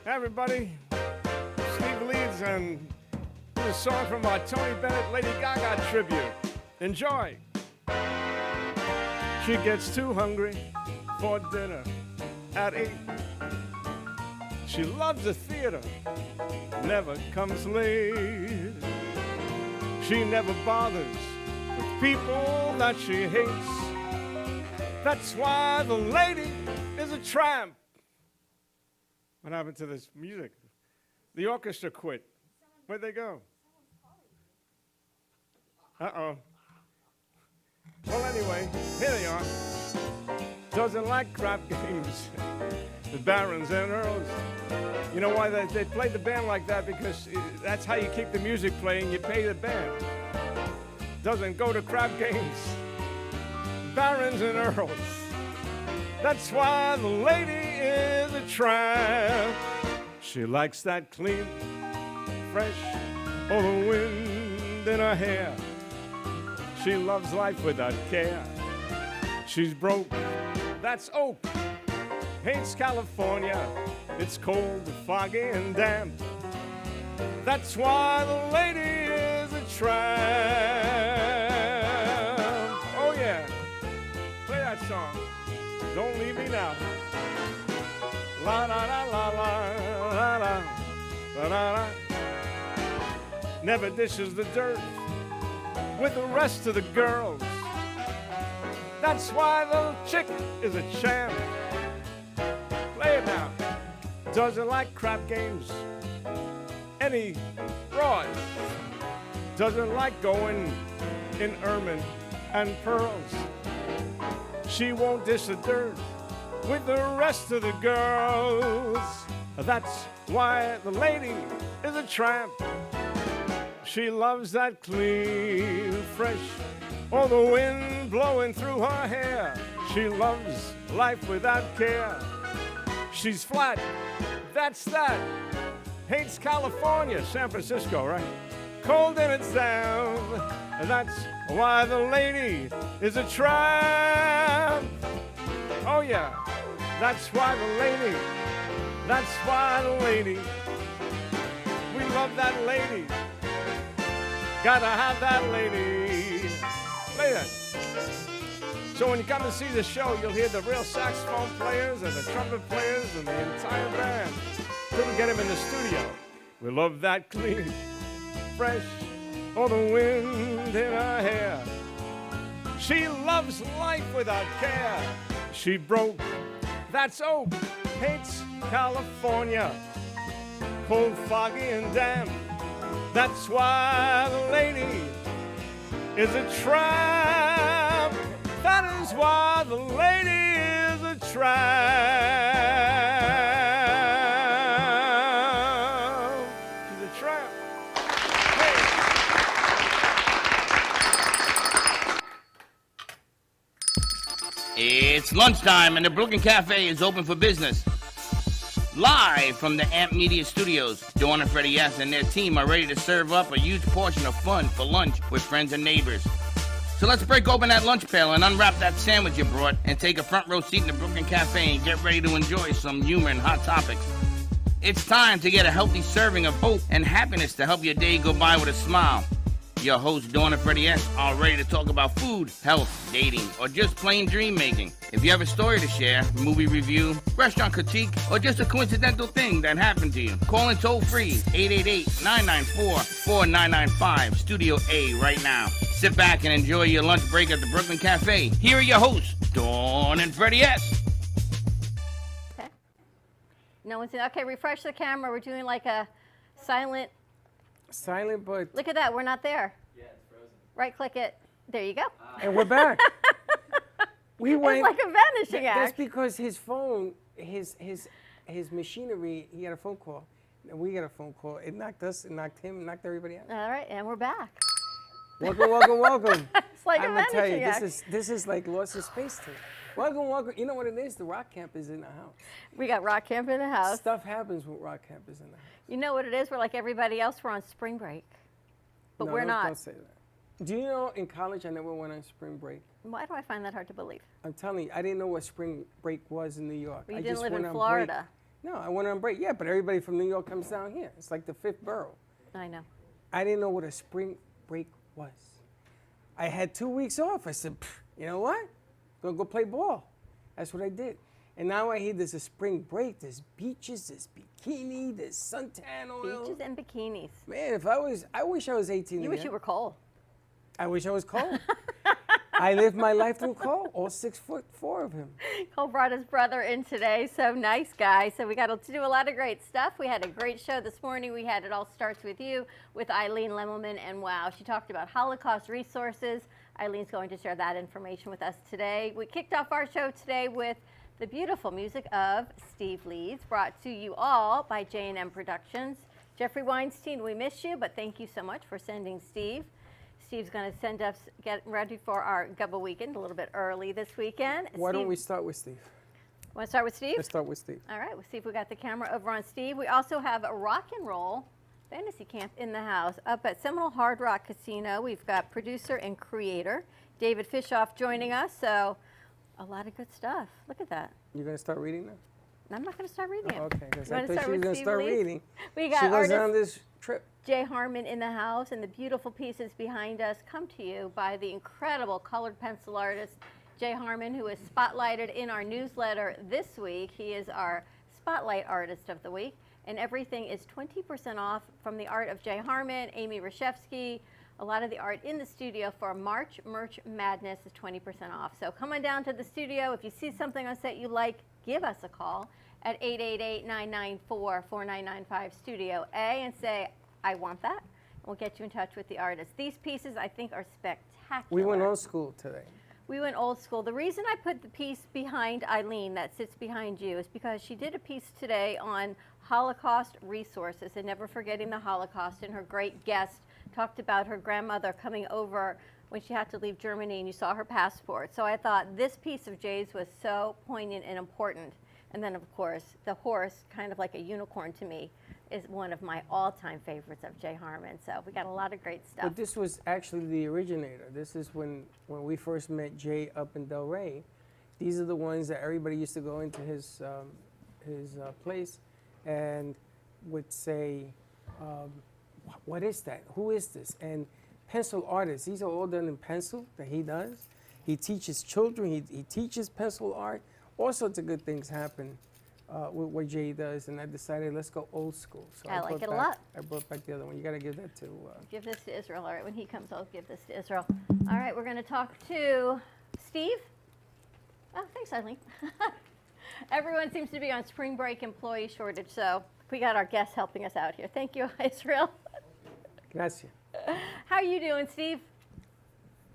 Hey everybody, Steve Leeds and a song from our Tony Bennett Lady Gaga tribute. Enjoy. She gets too hungry for dinner at 8. She loves the theater, never comes late. She never bothers with people that she hates. That's why the lady is a tramp. What happened to this music? The orchestra quit. Where'd they go? Uh-oh. Well, anyway, here they are. Doesn't like crap games. The Barons and Earls. You know why they played the band like that? Because that's how you keep the music playing. You pay the band. Doesn't go to crap games. Barons and Earls. That's why the lady is a tramp. She likes that clean, fresh, oh, the wind in her hair. She loves life without care. She's broke, that's oak. Hates California, it's cold, foggy, and damp. That's why the lady is a tramp. Oh yeah, play that song. Don't leave me now. La la la la la la la la la. Never dishes the dirt with the rest of the girls. That's why the chick is a champ. Play it now. Doesn't like crap games. Any broad. Doesn't like going in ermine and pearls. She won't dish the dirt with the rest of the girls. That's why the lady is a tramp. She loves that clean, fresh, oh, the wind blowing through her hair. She loves life without care. She's flat, that's that. Hates California, San Francisco, right? Cold and it's down. That's why the lady is a tramp. Oh yeah, that's why the lady. That's why the lady. We love that lady. Gotta have that lady. Play that. So when you come to see the show, you'll hear the real saxophone players and the trumpet players and the entire band. Couldn't get him in the studio. We love that clean, fresh, oh, the wind in her hair. She loves life without care. She broke, that's oak, hates California, cold, foggy, and damp. That's why the lady is a tramp. That is why the lady is a tramp. She's a tramp. Hey. It's lunchtime and the Brooklyn Cafe is open for business. Live from the Amp Media Studios, Dawn and Freddie S. and their team are ready to serve up a huge portion of fun for lunch with friends and neighbors. So let's break open that lunch pail and unwrap that sandwich you brought and take a front row seat in the Brooklyn Cafe and get ready to enjoy some humor and hot topics. It's time to get a healthy serving of hope and happiness to help your day go by with a smile. Your hosts, Dawn and Freddie S., are ready to talk about food, health, dating, or just plain dream making. If you have a story to share, movie review, restaurant critique, or just a coincidental thing that happened to you, call in toll free 888-994-4995, Studio A right now. Sit back and enjoy your lunch break at the Brooklyn Cafe. Here are your hosts, Dawn and Freddie S. Okay. No one's in. Okay, refresh the camera. We're doing like a silent. Silent, but... Look at that. We're not there. Yeah, it's frozen. Right click it. There you go. And we're back. We went... It's like a vanishing act. That's because his phone, his machinery, he had a phone call. And we got a phone call. It knocked us, it knocked him, it knocked everybody out. All right, and we're back. Welcome, welcome, welcome. It's like I'm a gonna tell you, vanishing act. this is like Lost in Space to me. Welcome, welcome. You know what it is? The Rock Camp is in the house. We got Rock Camp in the house. Stuff happens when Rock Camp is in the house. You know what it is? We're like everybody else. We're on spring break. But No, we're not. Don't say that. Do you know in college I never went on spring break? Why do I find that hard to believe? I'm telling you, I didn't know what spring break was in New York. Well, you I didn't just live went in on Florida. No, I went on break. Yeah, but everybody from New York comes down here. It's like the fifth borough. I know. I didn't know what a spring break was. I had 2 weeks off. I said, you know what? Gonna go play ball. That's what I did. And now I hear there's a spring break. There's beaches, there's bikini, there's suntan oil. Beaches and bikinis. Man, I wish I was 18 You again. wish you were Cole. I wish I was Cole. I lived my life through Cole, all 6'4" of him. Cole brought his brother in today, so nice guy. So we got to do a lot of great stuff. We had a great show this morning. We had It All Starts With You with Eileen Lemelman, and wow, she talked about Holocaust resources. Eileen's going to share that information with us today. We kicked off our show today with the beautiful music of Steve Leeds, brought to you all by J&M Productions. Jeffrey Weinstein, we miss you, but thank you so much for sending Steve. Steve's going to send us, get ready for our Gubba weekend a little bit early this weekend. Why don't we start with Steve? Want to start with Steve? Let's start with Steve. All right, we'll see if we got the camera over on Steve. We also have a rock and roll fantasy camp in the house up at Seminole Hard Rock Casino. We've got producer and creator David Fishoff joining us, so a lot of good stuff. Look at that. You're going to start reading now? I'm not going to start reading it. Okay, because You I wanna thought start she was with going to Steve start Leeds? reading. We She got was artist on this trip. Jay Harmon in the house, and the beautiful pieces behind us come to you by the incredible colored pencil artist Jay Harmon, who is spotlighted in our newsletter this week. He is our Spotlight Artist of the Week, and everything is 20% off from the art of Jay Harmon, Amy Rashevsky. A lot of the art in the studio for March Merch Madness is 20% off. So come on down to the studio. If you see something on set you like, give us a call at 888-994-4995 Studio A and say, I want that. We'll get you in touch with the artist. These pieces, I think, are spectacular. We went old school today. We went old school. The reason I put the piece behind Eileen that sits behind you is because she did a piece today on Holocaust resources and never forgetting the Holocaust, and her great guest talked about her grandmother coming over when she had to leave Germany, and you saw her passport. So I thought this piece of Jay's was so poignant and important. And then, of course, the horse, kind of like a unicorn to me, is one of my all-time favorites of Jay Harmon. So we got a lot of great stuff. But this was actually the originator. This is when we first met Jay up in Delray. These are the ones that everybody used to go into his place and would say, what is that? Who is this? And pencil artists, these are all done in pencil that he does. He teaches children, he teaches pencil art. All sorts of good things happen with what Jay does, and I decided let's go old school. So I like brought it a back- lot. I brought back the other one. You got to give that to. Give this to Israel. All right, when he comes, I'll give this to Israel. All right, we're going to talk to Steve. Oh, thanks, Eileen. Everyone seems to be on spring break employee shortage, so we got our guests helping us out here. Thank you, Israel. Gracias. How are you doing, Steve?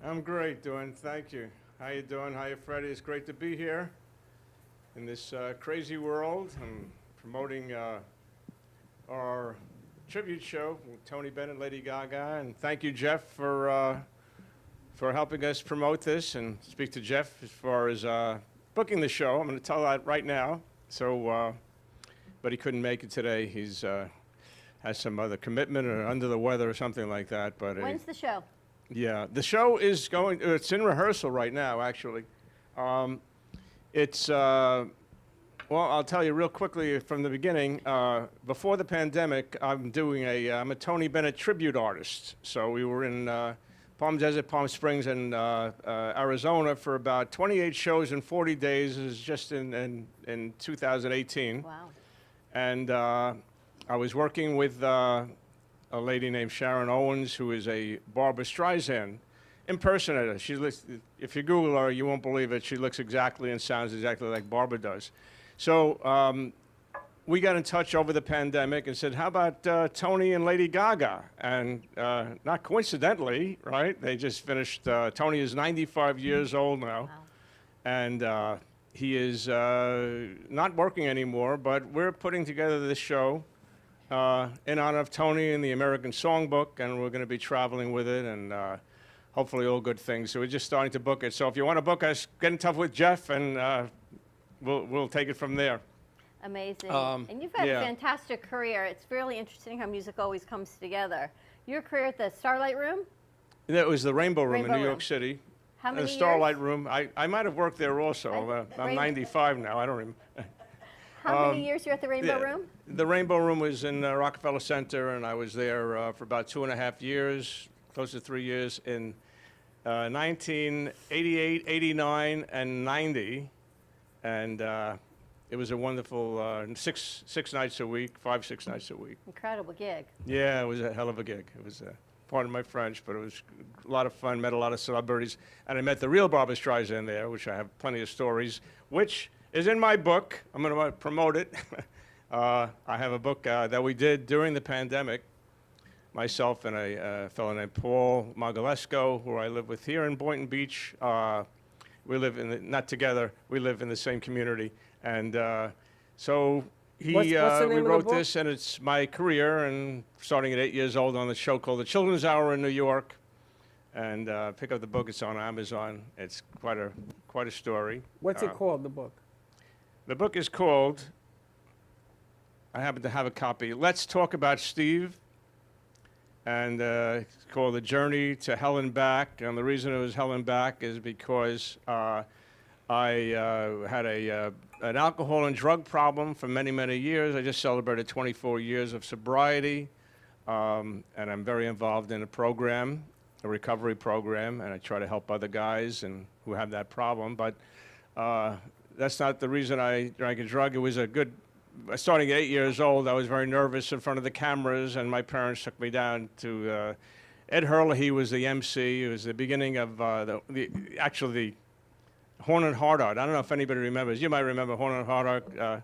I'm great, doing. Thank you. How you doing? How you, Freddie? It's great to be here in this crazy world. I'm promoting our tribute show with Tony Bennett, Lady Gaga, and thank you, Jeff, for helping us promote this, and speak to Jeff as far as booking the show. I'm going to tell that right now. So, but he couldn't make it today. He's has some other commitment or under the weather or something like that. But When's the show? yeah, the show is going. It's in rehearsal right now, actually. It's well, I'll tell you real quickly from the beginning. Before the pandemic, I'm a Tony Bennett tribute artist. So we were in Palm Desert, Palm Springs, and Arizona for about 28 shows in 40 days. It was just in 2018. Wow. And I was working with a lady named Sharon Owens, who is a Barbra Streisand impersonator. She looks, if you Google her, you won't believe it. She looks exactly and sounds exactly like Barbra does. So we got in touch over the pandemic and said, how about Tony and Lady Gaga? And not coincidentally, right, they just finished, Tony is 95 years old now. Wow. And he is not working anymore, but we're putting together this show in honor of Tony and the American Songbook, and we're going to be traveling with it, and hopefully all good things. So we're just starting to book it. So if you want to book us, get in touch with Jeff, and we'll take it from there. Amazing. And you've had yeah. a fantastic career. It's really interesting how music always comes together. Your career at the Starlight Room? That was the Rainbow Room Rainbow in New Room. York City. How many The years? Starlight Room. I might have worked there also. I'm Rainbow- 95 now. I don't remember. How many years you were at the Rainbow Yeah, Room? The Rainbow Room was in Rockefeller Center, and I was there for about 2.5 years, close to 3 years, in 1988, 89, and 90. And it was a wonderful 6 nights a week, 6 nights a week. Incredible gig. Yeah, it was a hell of a gig. It was, pardon my French, but it was a lot of fun. Met a lot of celebrities. And I met the real Barbra Streisand there, which I have plenty of stories, which is in my book. I'm going to promote it. I have a book that we did during the pandemic, myself and a fellow named Paul Mogilesco, who I live with here in Boynton Beach. We live not together, we live in the same community. And so What's the name we of the wrote book? this, and it's my career, and starting at 8 years old on the show called The Children's Hour in New York. And pick up the book, it's on Amazon. It's quite a story. What's it called, the book? The book is called, I happen to have a copy, Let's Talk About Steve. And it's called The Journey to Hell and Back. And the reason it was Hell and Back is because I had an alcohol and drug problem for many, many years. I just celebrated 24 years of sobriety. And I'm very involved in a program, a recovery program, and I try to help other guys who have that problem. But that's not the reason I drank a drug. It was starting at 8 years old, I was very nervous in front of the cameras, and my parents took me down to Ed Hurley was the MC. It was the beginning of the Horn and Hardart. I don't know if anybody remembers. You might remember Horn and Hardart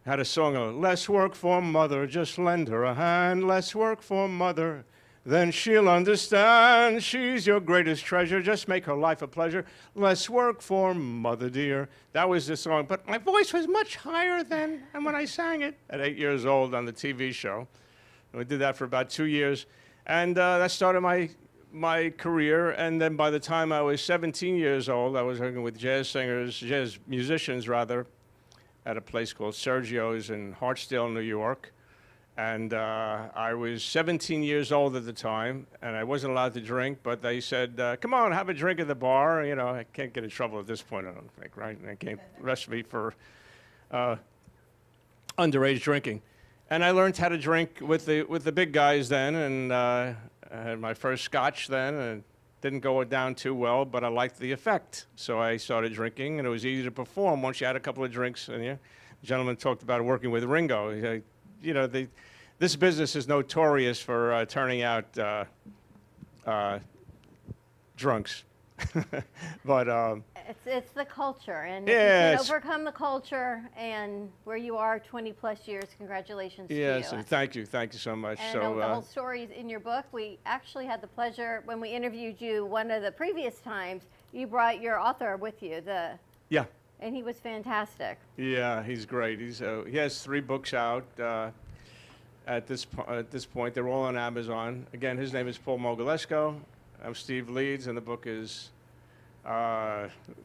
had a song, "Less work for mother, just lend her a hand. Less work for mother, then she'll understand. She's your greatest treasure, just make her life a pleasure. Less work for mother dear." That was the song, but my voice was much higher then, and when I sang it at 8 years old on the TV show. And we did that for about 2 years, and that started my career. And then by the time I was 17 years old, I was working with jazz musicians rather, at a place called Sergio's in Hartsdale, New York. And I was 17 years old at the time, and I wasn't allowed to drink, but they said, come on, have a drink at the bar. You know, I can't get in trouble at this point, I don't think, right? And they can't arrest me for underage drinking. And I learned how to drink with the big guys then, and I had my first scotch then, and it didn't go down too well, but I liked the effect. So I started drinking, and it was easy to perform once you had a couple of drinks. And the gentleman talked about working with Ringo. You know, this business is notorious for turning out drunks. But It's the culture, and Yeah, if you it's- can overcome the culture and where you are 20 plus years, congratulations yes, to you. and thank you so much. And So the whole story is in your book. We actually had the pleasure, when we interviewed you one of the previous times, you brought your author with you, yeah, and he was fantastic. yeah, he's great. He has 3 books out at this point. They're all on Amazon. Again, his name is Paul Mogilesco. I'm Steve Leeds, and the book is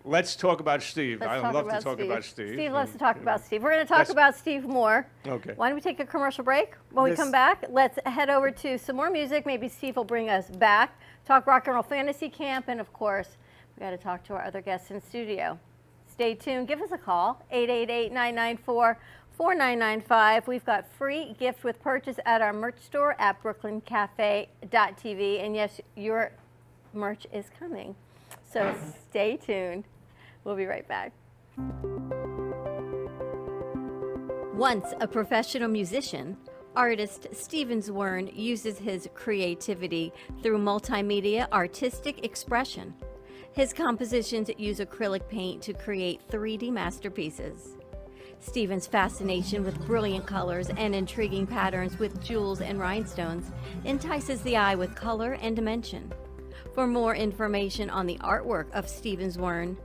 Let's Talk About Steve. I love to talk about Steve. Steve loves to talk about Steve. We're going to talk Yes. about Steve more. Okay. Why don't we take a commercial break? When we This- come back, let's head over to some more music. Maybe Steve will bring us back, talk Rock and Roll Fantasy Camp, and of course, we got to talk to our other guests in studio. Stay tuned. Give us a call, 888-994-4995. We've got free gift with purchase at our merch store at brooklyncafe.tv. And yes, your merch is coming. So stay tuned. We'll be right back. Once a professional musician, artist Steven Zwirn uses his creativity through multimedia artistic expression. His compositions use acrylic paint to create 3D masterpieces. Steven's fascination with brilliant colors and intriguing patterns with jewels and rhinestones entices the eye with color and dimension. For more information on the artwork of Steven Zwirn,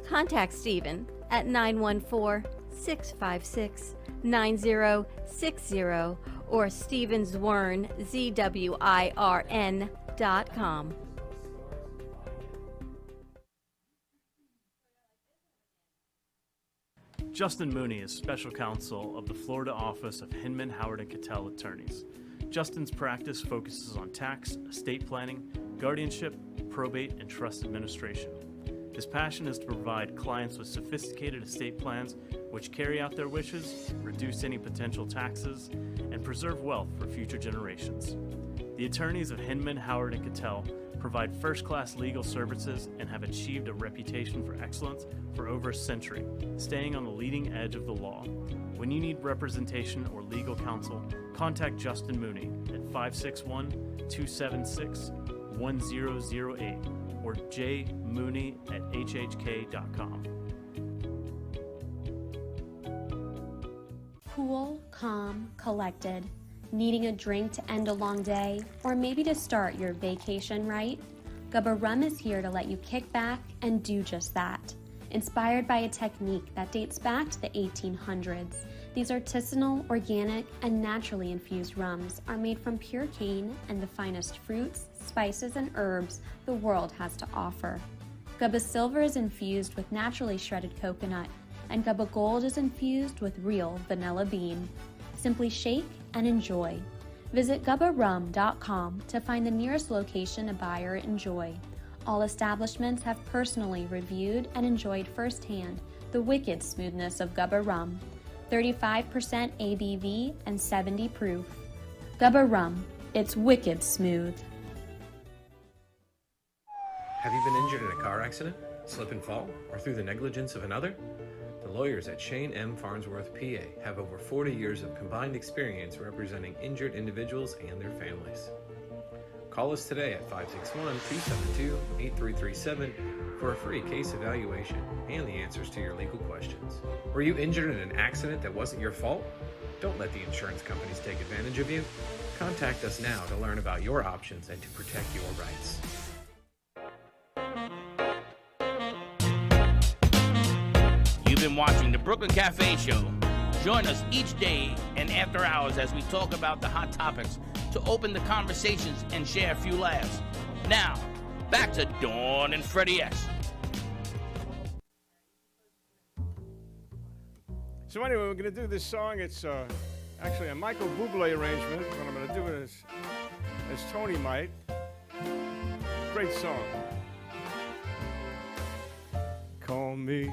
contact Steven at 914-656-9060 or stevenzwirn.com. Justin Mooney is special counsel of the Florida office of Hinman, Howard & Cattell Attorneys. Justin's practice focuses on tax, estate planning, guardianship, probate, and trust administration. His passion is to provide clients with sophisticated estate plans which carry out their wishes, reduce any potential taxes, and preserve wealth for future generations. The attorneys of Hinman, Howard & Cattell provide first-class legal services and have achieved a reputation for excellence for over a century, staying on the leading edge of the law. When you need representation or legal counsel, contact Justin Mooney at 561-276-1008 or jmooney@hhk.com. Cool, calm, collected. Needing a drink to end a long day, or maybe to start your vacation right? Gubba Rum is here to let you kick back and do just that. Inspired by a technique that dates back to the 1800s, these artisanal, organic, and naturally infused rums are made from pure cane and the finest fruits, spices, and herbs the world has to offer. Gubba Silver is infused with naturally shredded coconut, and Gubba Gold is infused with real vanilla bean. Simply shake and enjoy. Visit gubbarum.com to find the nearest location to buy or enjoy. All establishments have personally reviewed and enjoyed firsthand the wicked smoothness of Gubba Rum. 35% ABV and 70 proof. Gubba Rum, it's wicked smooth. Have you been injured in a car accident, slip and fall, or through the negligence of another? The lawyers at Shane M. Farnsworth, PA have over 40 years of combined experience representing injured individuals and their families. Call us today at 561-272-8337 for a free case evaluation and the answers to your legal questions. Were you injured in an accident that wasn't your fault? Don't let the insurance companies take advantage of you. Contact us now to learn about your options and to protect your rights. You've been watching the Brooklyn Cafe Show. Join us each day and after hours as we talk about the hot topics to open the conversations and share a few laughs. Now, back to Dawn and Freddie S. So anyway, we're going to do this song. It's actually a Michael Bublé arrangement, but I'm going to do it as Tony might. Great song. Call me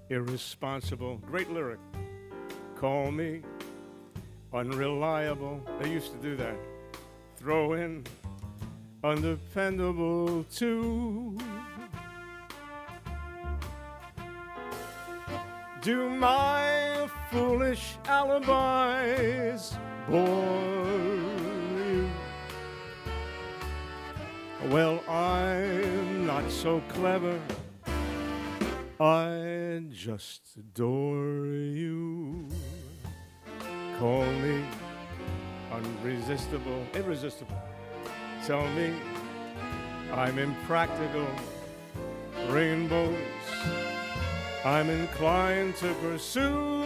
irresponsible. Great lyric. Call me unreliable. They used to do that. Throw in undependable too. Do my foolish alibis bore you? Well, I'm not so clever. I just adore you. Call me irresistible. Tell me I'm impractical. Rainbows I'm inclined to pursue.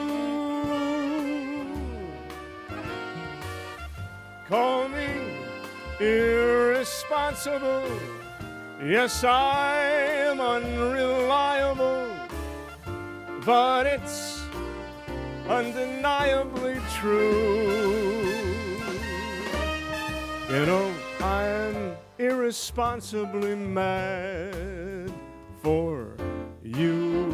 Call me irresponsible. Yes, I'm unreliable, but it's undeniably true. You know, I'm irresponsibly mad for you.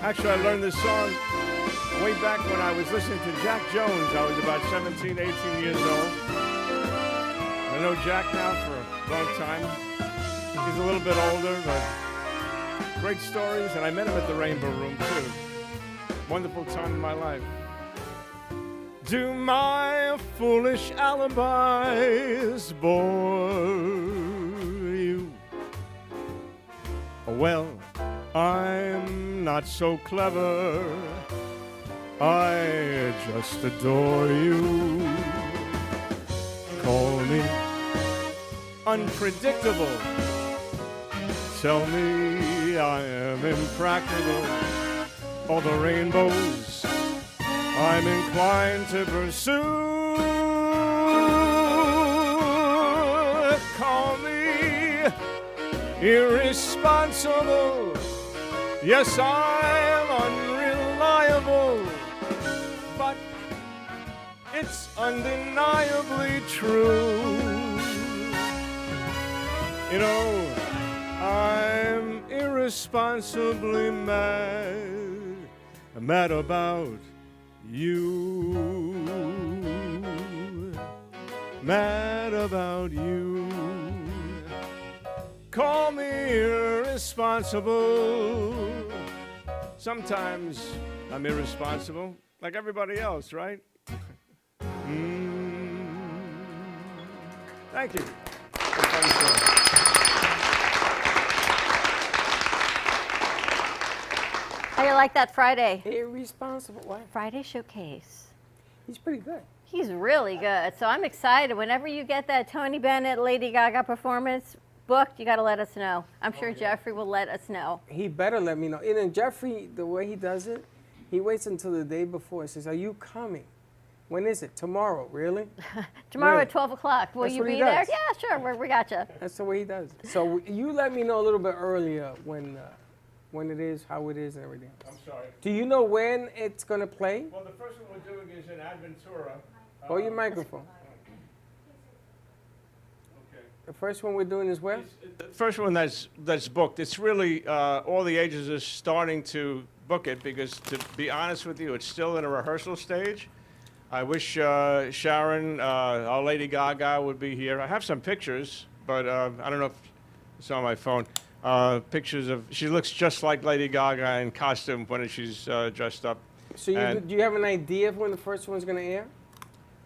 Actually, I learned this song way back when I was listening to Jack Jones. I was about 17, 18 years old. I know Jack now for a long time. He's a little bit older, but great stories. And I met him at the Rainbow Room, too. Wonderful time in my life. Do my foolish alibis bore you? Well, I'm not so clever. I just adore you. Call me unpredictable. Tell me I am impractical. All the rainbows I'm inclined to pursue. Call me irresponsible. Yes, I'm unreliable, but it's undeniably true. You know, I'm irresponsibly mad about you, mad about you. Call me irresponsible. Sometimes I'm irresponsible, like everybody else, right? Thank you. How you like that Friday? Irresponsible. Why? Friday showcase. He's pretty good. He's really good. So I'm excited. Whenever you get that Tony Bennett, Lady Gaga performance booked, you got to let us know. I'm sure Jeffrey will let us know. He better let me know. And then Jeffrey, the way he does it, he waits until the day before and says, "Are you coming? When is it? Tomorrow, really?" Tomorrow Really? at 12 o'clock. Will That's you what he be there? does. Yeah, sure. We got you. That's the way he does it. So you let me know a little bit earlier when it is, how it is, and everything. I'm sorry. Do you know when it's going to play? Well, the first one we're doing is in Adventura. Hold your microphone. Okay. The first one we're doing is where? The first one that's booked, it's really, all the ages are starting to book it because, to be honest with you, it's still in a rehearsal stage. I wish Sharon, our Lady Gaga, would be here. I have some pictures, but I don't know if it's on my phone. Pictures of, she looks just like Lady Gaga in costume when she's dressed up. So do you have an idea of when the first one's going to air?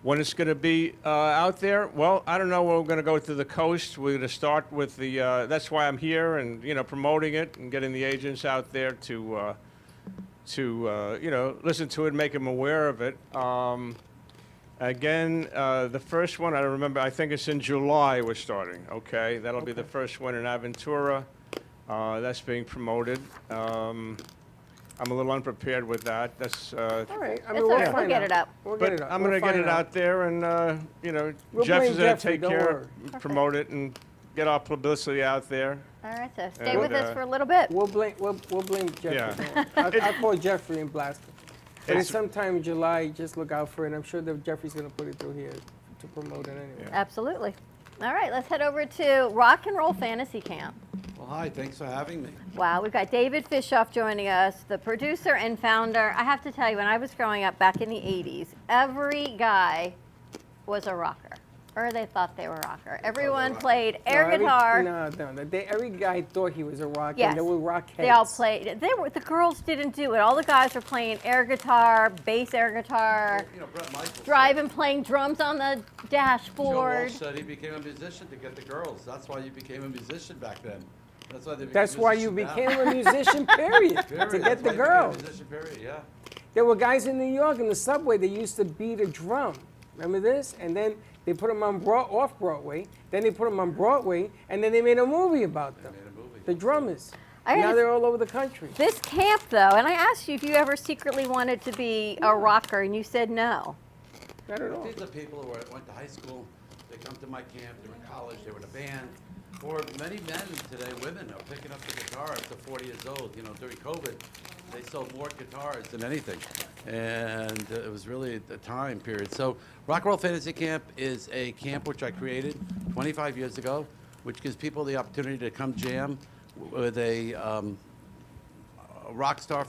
When it's going to be out there, well, I don't know. We're going to go to the coast. We're going to start with the. That's why I'm here, and promoting it and getting the agents out there to listen to it, make them aware of it. Again, the first one I remember. I think it's in July. We're starting. Okay, that'll be the first one in Aventura. That's being promoted. I'm a little unprepared with that. That's. All right. I mean, It's all right. We'll find get out. it up. We'll But get it up. I'm We'll going to get find it out there, and We'll Jeff blame is going to Jeffrey, take don't care, worry. promote it, and get our publicity out there. All right, so stay And, with us for a little bit. We'll blame Jeffrey. Yeah. Don't worry. I'll call Jeffrey and blast him. But It's- it's sometime in July. Just look out for it. I'm sure that Jeffrey's going to put it through here to promote it anyway. Absolutely. All right, let's head over to Rock and Roll Fantasy Camp. Well, hi, thanks for having me. Wow, we've got David Fishoff joining us, the producer and founder. I have to tell you, when I was growing up back in the 80s, every guy was a rocker, or they thought they were a rocker. Everyone played air guitar. Every guy thought he was a rocker. Yes. And they were rock heads. They all played. The girls didn't do it. All the guys were playing air guitar, bass air guitar, Brett Michaels. driving, playing drums on the Joe dashboard. Walsh said he became a musician to get the girls. That's why you became a musician back then. That's why they became That's why you musicians now. became a musician, period. To Period. get That's the why you became a girls. musician, period, yeah. There were guys in New York in the subway that used to beat a drum. Remember this? And then they put them on off Broadway. Then they put them on Broadway, and then they made a movie about them. Made a movie. The drummers. I Now gotta- they're all over the country. This camp, though, and I asked you if you ever secretly wanted to be a rocker, and you said no. Not at all. These are people who went to high school. They come to my camp. They were in college. They were in a band. Or many men today, women, are picking up the guitar after 40 years old. During COVID, they sold more guitars than anything. And it was really the time period. So Rock and Roll Fantasy Camp is a camp which I created 25 years ago, which gives people the opportunity to come jam with a rock star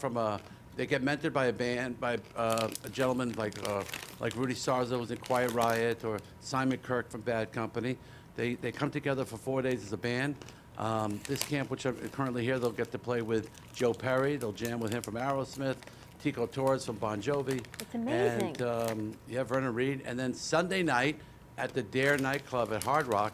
they get mentored by a band, by a gentleman like Rudy Sarzo was in Quiet Riot, or Simon Kirk from Bad Company. They come together for 4 days as a band. This camp, which I'm currently here, they'll get to play with Joe Perry. They'll jam with him from Aerosmith, Tico Torres from Bon Jovi. It's amazing. And Vernon Reid. And then Sunday night at the Dare nightclub at Hard Rock,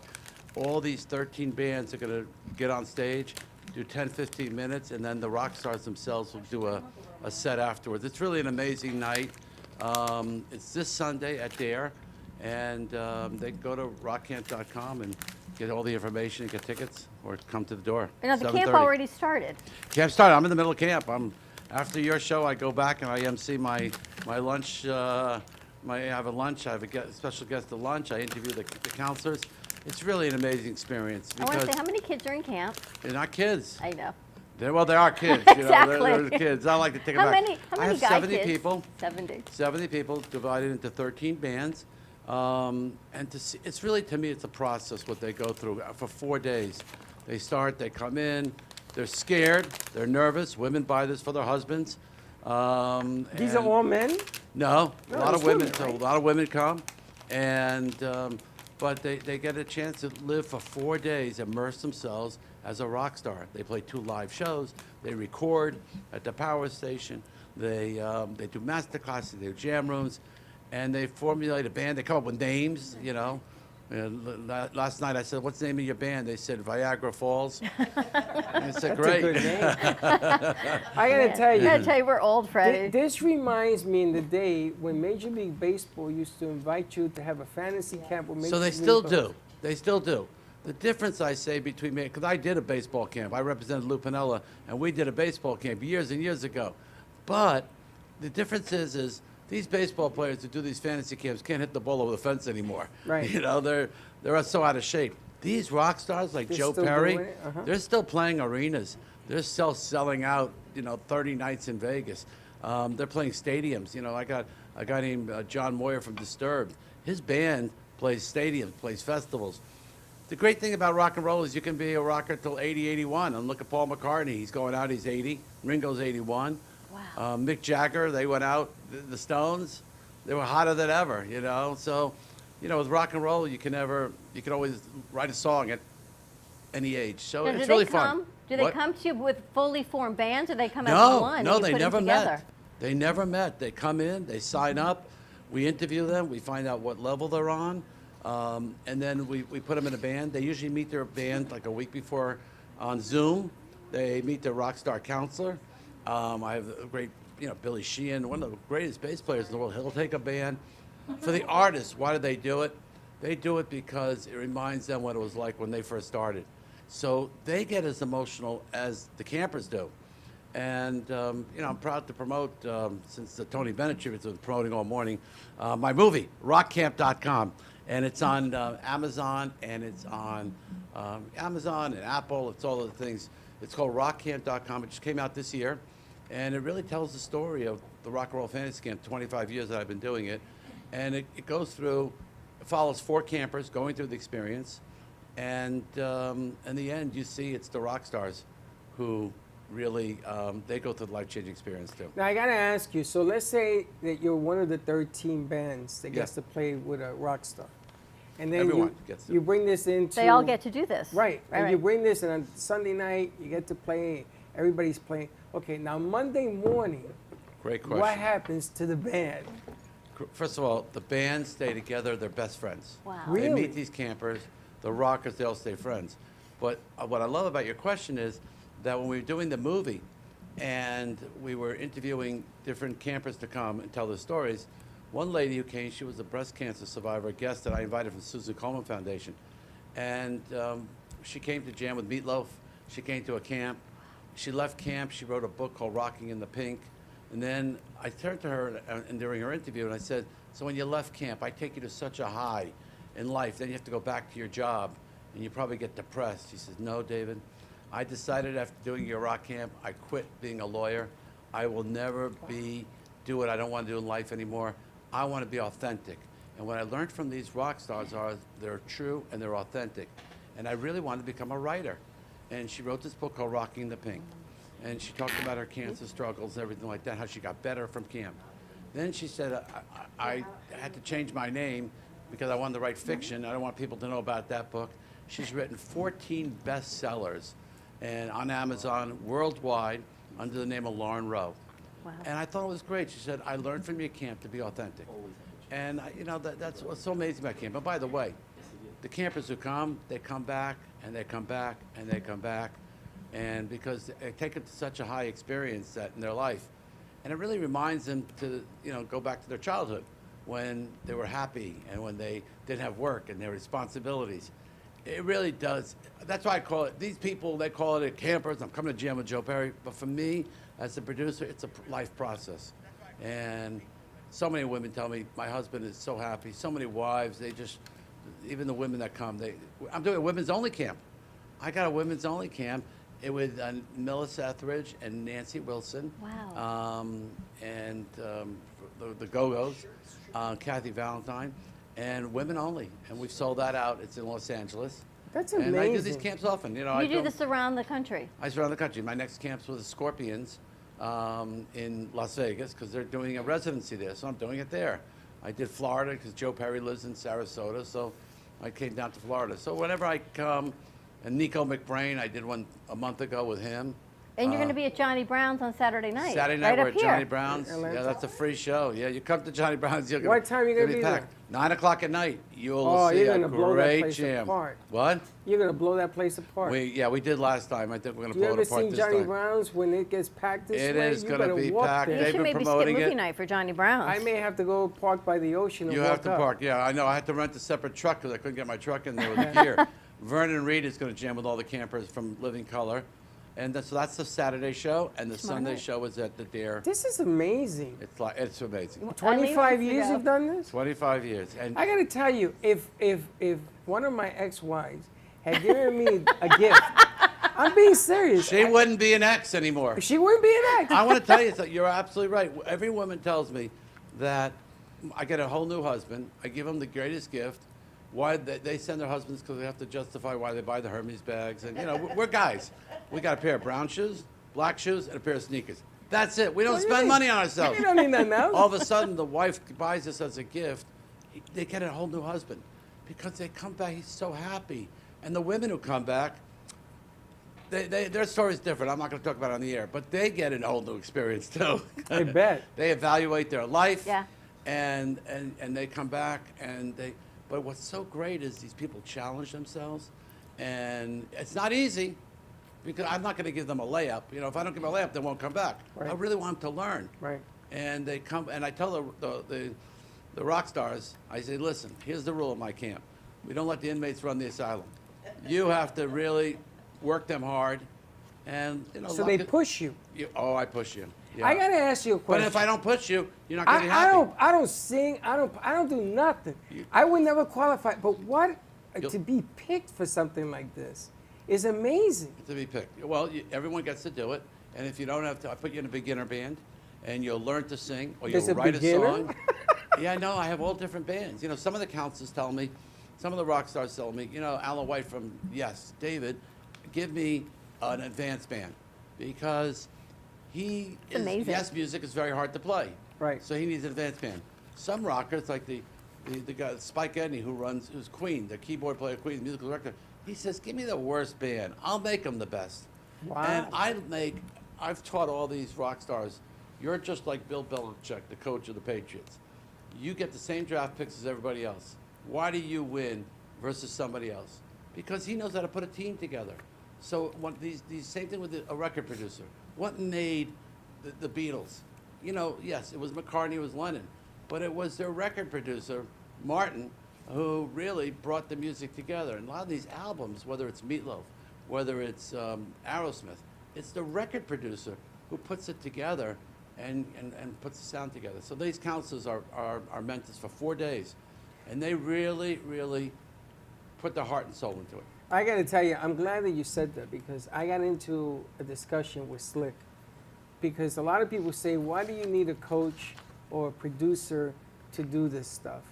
all these 13 bands are going to get on stage, do 10, 15 minutes, and then the rock stars themselves will do a set afterwards. It's really an amazing night. It's this Sunday at Dare, and they can go to rockcamp.com and get all the information and get tickets, or come to the door. You know, the camp 7:30. already started. Camp started. I'm in the middle of camp. After your show, I go back and I MC my lunch. I have a lunch. I have a special guest at lunch. I interview the counselors. It's really an amazing experience I want to because say, how many kids are in camp? they're not kids. I know. They are kids. Exactly. They're kids. I like to take How them back. many I have guy 70 kids? people. 70. 70 people divided into 13 bands. And to see, it's really, to me, it's a process what they go through for 4 days. They start, they come in, they're scared, they're nervous. Women buy this for their husbands. These are and- all men? No, a No, lot of it's women. women, So right? a lot of women come, and but they get a chance to live for 4 days, immerse themselves as a rock star. They play 2 live shows. They record at the power station. They do master classes. They do jam rooms, and they formulate a band. They come up with names, you know. Last night I said, "What's the name of your band?" They said Viagra Falls. And I said, That's a "Great." good name. I gotta tell I you, gotta tell you, we're old, Freddie. this reminds me in the day when Major League Baseball used to invite you to have a fantasy camp with Major So they League still Baseball. do. They still do. The difference, I say, between me, because I did a baseball camp. I represented Lou Piniella, and we did a baseball camp years and years ago. But the difference is these baseball players who do these fantasy camps can't hit the ball over the fence anymore. Right. You know, they're so out of shape. These rock stars like They're Joe still Perry, doing it? Uh-huh. they're still playing arenas. They're still selling out, 30 nights in Vegas. They're playing stadiums. I got a guy named John Moyer from Disturbed. His band plays stadiums, plays festivals. The great thing about rock and roll is you can be a rocker till 80, 81. And look at Paul McCartney. He's going out, he's 80. Ringo's 81. Wow. Mick Jagger, they went out. The Stones, they were hotter than ever, So, with rock and roll, you can always write a song at any age. So Now, it's do really they fun. come? Do they What? come to you with fully formed bands, or they come as No, one? no, and you they put them never together? met. They never met. They come in, they sign up, we interview them, we find out what level they're on, and then we put them in a band. They usually meet their band like a week before on Zoom. They meet their rock star counselor. I have a great, Billy Sheehan, one of the greatest bass players in the world. He'll take a band. For the artists, why do they do it? They do it because it reminds them what it was like when they first started. So they get as emotional as the campers do. And, I'm proud to promote, since the Tony Bennett tribute has been promoting all morning, my movie, rockcamp.com. And it's on Amazon, and it's on Amazon and Apple. It's all of the things. It's called rockcamp.com. It just came out this year. And it really tells the story of the Rock and Roll Fantasy Camp, 25 years that I've been doing it. And it goes through, it follows 4 campers going through the experience. And in the end, you see it's the rock stars who really, they go through the life-changing experience too. Now, I gotta ask you, so let's say that you're one of the 13 bands that Yeah. gets to play with a rock star. And then Everyone gets to. you bring this into... They all get to do this. Right. Right, And you right. bring this, and on Sunday night, you get to play, everybody's playing. Okay, now Monday morning, Great question. what happens to the band? First of all, the bands stay together. They're best friends. Wow. They Really? meet these campers. The rockers, they all stay friends. But what I love about your question is that when we were doing the movie and we were interviewing different campers to come and tell their stories, one lady who came, she was a breast cancer survivor, a guest that I invited from Susan Komen Foundation. And she came to jam with Meatloaf. She came to a camp. She left camp. She wrote a book called Rocking in the Pink. And then I turned to her and during her interview and I said, so when you left camp, I take you to such a high in life, then you have to go back to your job and you probably get depressed. She says, no, David, I decided after doing your rock camp, I quit being a lawyer. I will never do what I don't want to do in life anymore. I want to be authentic. And what I learned from these rock stars are they're true and they're authentic. And I really wanted to become a writer. And she wrote this book called Rocking the Pink. And she talked about her cancer struggles and everything like that, how she got better from camp. Then she said, I had to change my name because I wanted to write fiction. I don't want people to know about that book. She's written 14 bestsellers and on Amazon worldwide under the name of Lauren Rowe. Wow. And I thought it was great. She said, I learned from your camp to be authentic. And that's what's so amazing about camp. And by the way, the campers who come, they come back and they come back and they come back. And because they take it to such a high experience that in their life. And it really reminds them to, go back to their childhood when they were happy and when they didn't have work and their responsibilities. It really does. That's why I call it, these people, they call it campers. I'm coming to jam with Joe Perry. But for me, as a producer, it's a life process. And so many women tell me, my husband is so happy. So many wives, even the women that come, I'm doing a women's only camp. I got a women's only camp. It was Melissa Etheridge and Nancy Wilson. Wow. And the Go-Go's, Kathy Valentine. and women only. And we've sold that out. It's in Los Angeles. That's And I do these amazing. camps often. You know, You I do this around the country. I surround the country. My next camp's with the Scorpions in Las Vegas because they're doing a residency there, so I'm doing it there. I did Florida because Joe Perry lives in Sarasota, so I came down to Florida. So whenever I come, and Nico McBrain, I did one a month ago with him. And you're going to be at Johnny Brown's on Saturday night. Saturday night right we're up at here. Johnny Brown's. Atlanta. Yeah, that's a free show. Yeah, you come to Johnny Brown's. You're What time you gonna be packed. 9 o'clock at night. You'll Oh, see you're a gonna blow that great place jam. apart. What? You're gonna blow that place apart. We did last time. I think we're gonna you blow ever it apart seen this Johnny time. Brown's when it gets packed this It way? is You gonna better be walk packed. there. You They've should been maybe skip promoting movie it. night for Johnny Brown's. I may have to go park by the ocean and You walk have to up. park. Yeah, I know. I had to rent a separate truck because I couldn't get my truck in there with the gear. Vernon Reed is going to jam with all the campers from Living Color. And so that's the Saturday show, and the Sunday show is at the Dare. This is amazing. It's amazing. 25 wants to years go. you've done this? 25 years. And I gotta tell you, if one of my ex-wives had given me a gift, I'm being serious. she wouldn't be an ex anymore. She wouldn't be an ex. I want to tell you something. You're absolutely right. Every woman tells me that I get a whole new husband. I give them the greatest gift. Why they send their husbands because they have to justify why they buy the Hermes bags. And, you know, we're guys. We got a pair of brown shoes, black shoes, and a pair of sneakers. That's it. We don't spend money on ourselves. You don't need nothing else. All of a sudden, the wife buys this as a gift. They get a whole new husband because they come back. He's so happy. And the women who come back, their story's different. I'm not going to talk about it on the air, but they get a whole new experience too. I bet. They evaluate their life. Yeah. And they come back and they. But what's so great is these people challenge themselves, and it's not easy. Because I'm not going to give them a layup. You know, if I don't give them a layup, they won't come back. Right. I really want them to learn. Right. And they come, and I tell the rock stars, I say, listen, here's the rule at my camp. We don't let the inmates run the asylum. You have to really work them hard, and you know. So they push you. I push you. Yeah. I gotta ask you a But question. if I don't push you, you're not going to be I happy. don't sing. I don't do nothing. I would never qualify. But what to be picked for something like this is amazing. To be picked. Well, everyone gets to do it, and if you don't have to, I put you in a beginner band, and you'll learn to sing, or There's you'll a write beginner? a song. Yeah, I know. I have all different bands. You know, some of the counselors tell me, some of the rock stars tell me, you know, Alan White from Yes, David, give me an advanced band, because amazing. Yes music is very hard to play. Right. So he needs an advanced band. Some rockers, like the guy Spike Edney, who's Queen, the keyboard player, Queen, the musical director, he says, give me the worst band. I'll make them the best. Wow. And I've taught all these rock stars, you're just like Bill Belichick, the coach of the Patriots. You get the same draft picks as everybody else. Why do you win versus somebody else? Because he knows how to put a team together. So these same thing with a record producer. What made the Beatles? You know, yes, it was McCartney, it was Lennon, but it was their record producer, Martin, who really brought the music together. And a lot of these albums, whether it's Meatloaf, whether it's Aerosmith, it's the record producer who puts it together and puts the sound together. So these counselors are mentors for 4 days, and they really, really put their heart and soul into it. I got to tell you, I'm glad that you said that, because I got into a discussion with Slick. Because a lot of people say, why do you need a coach or a producer to do this stuff?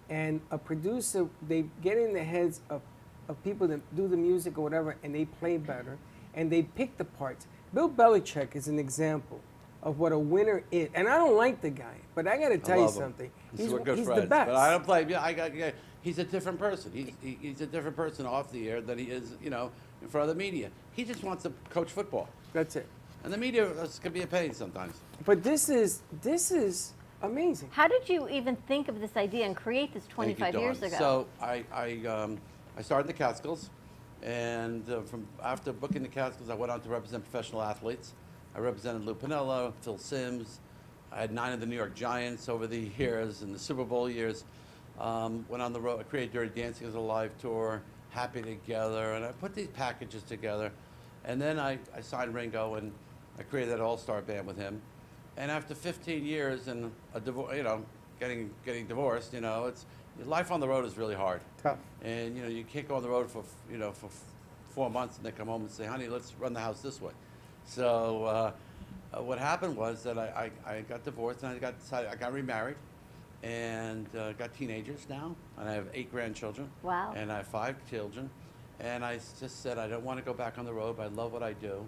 And a producer, they get in the heads of people that do the music or whatever, and they play better, and they pick the parts. Bill Belichick is an example of what a winner is. And I don't like the guy, but I got to tell you love him. something. We're good he's friends, the best. but I don't play. Yeah, he's a different person. He's a different person off the air than he is, you know, in front of the media. He just wants to coach football, That's it. and the media can be a pain sometimes. But this is amazing. How did you even think of this idea and create this Thank you, 25 years Dawn. ago? So I started the Catskills, and from after booking the Catskills, I went on to represent professional athletes. I represented Lou Piniella, Phil Simms. I had 9 of the New York Giants over the years, in the Super Bowl years. Went on the road. I created Dirty Dancing as a live tour, Happy Together, and I put these packages together. And then I signed Ringo, and I created that all-star band with him. And after 15 years and a divorce, you know, getting divorced, you know, life on the road is really hard. Tough. And you know, you can't go on the road for 4 months and then come home and say, honey, let's run the house this way. So what happened was that I got divorced, and I got remarried, and got teenagers now, and I have 8 grandchildren. Wow. And I have 5 children. And I just said I don't want to go back on the road, but I love what I do.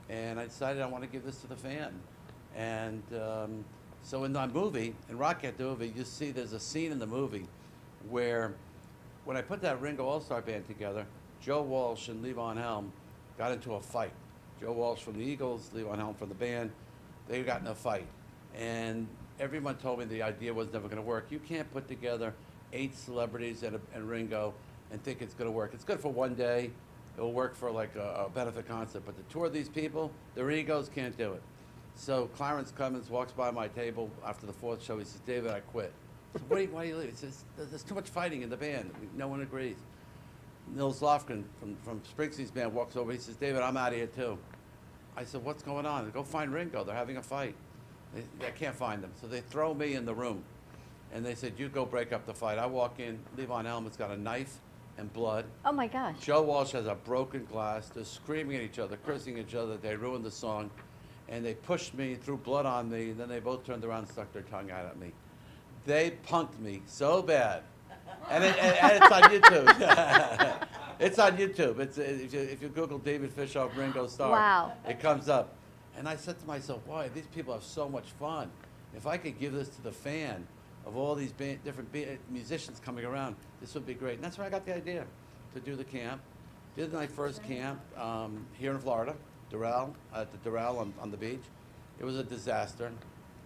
And I decided I want to give this to the fan. And so in the movie, in Rocket the movie, you see there's a scene in the movie where when I put that Ringo All-Star Band together, Joe Walsh and Levon Helm got into a fight. Joe Walsh from the Eagles, Levon Helm from the band, they got in a fight. And everyone told me the idea was never going to work. You can't put together 8 celebrities and Ringo and think it's going to work. It's good for one day. It'll work for like a benefit concert. But to tour these people, their egos can't do it. So Clarence Clemens walks by my table after the 4th show. He says, David, I quit. I said, why do you leave? He says, there's too much fighting in the band. No one agrees. Nils Lofgren from Springsteen's band walks over. He says, David, I'm out of here too. I said, what's going on? They go find Ringo. They're having a fight. I can't find them. So they throw me in the room. And they said, you go break up the fight. I walk in. Levon Helm has got a knife and blood. Oh my gosh. Joe Walsh has a broken glass. They're screaming at each other, cursing each other. They ruined the song. And they pushed me, threw blood on me. And then they both turned around and stuck their tongue out at me. They punked me so bad. And it's on YouTube. It's on YouTube. If you Google David Fishoff, Ringo Starr, Wow. it comes up. And I said to myself, boy, these people have so much fun. If I could give this to the fan of all these different musicians coming around, this would be great. And that's where I got the idea to do the camp. Did my first camp here in Florida, Doral, at the Doral on the beach. It was a disaster.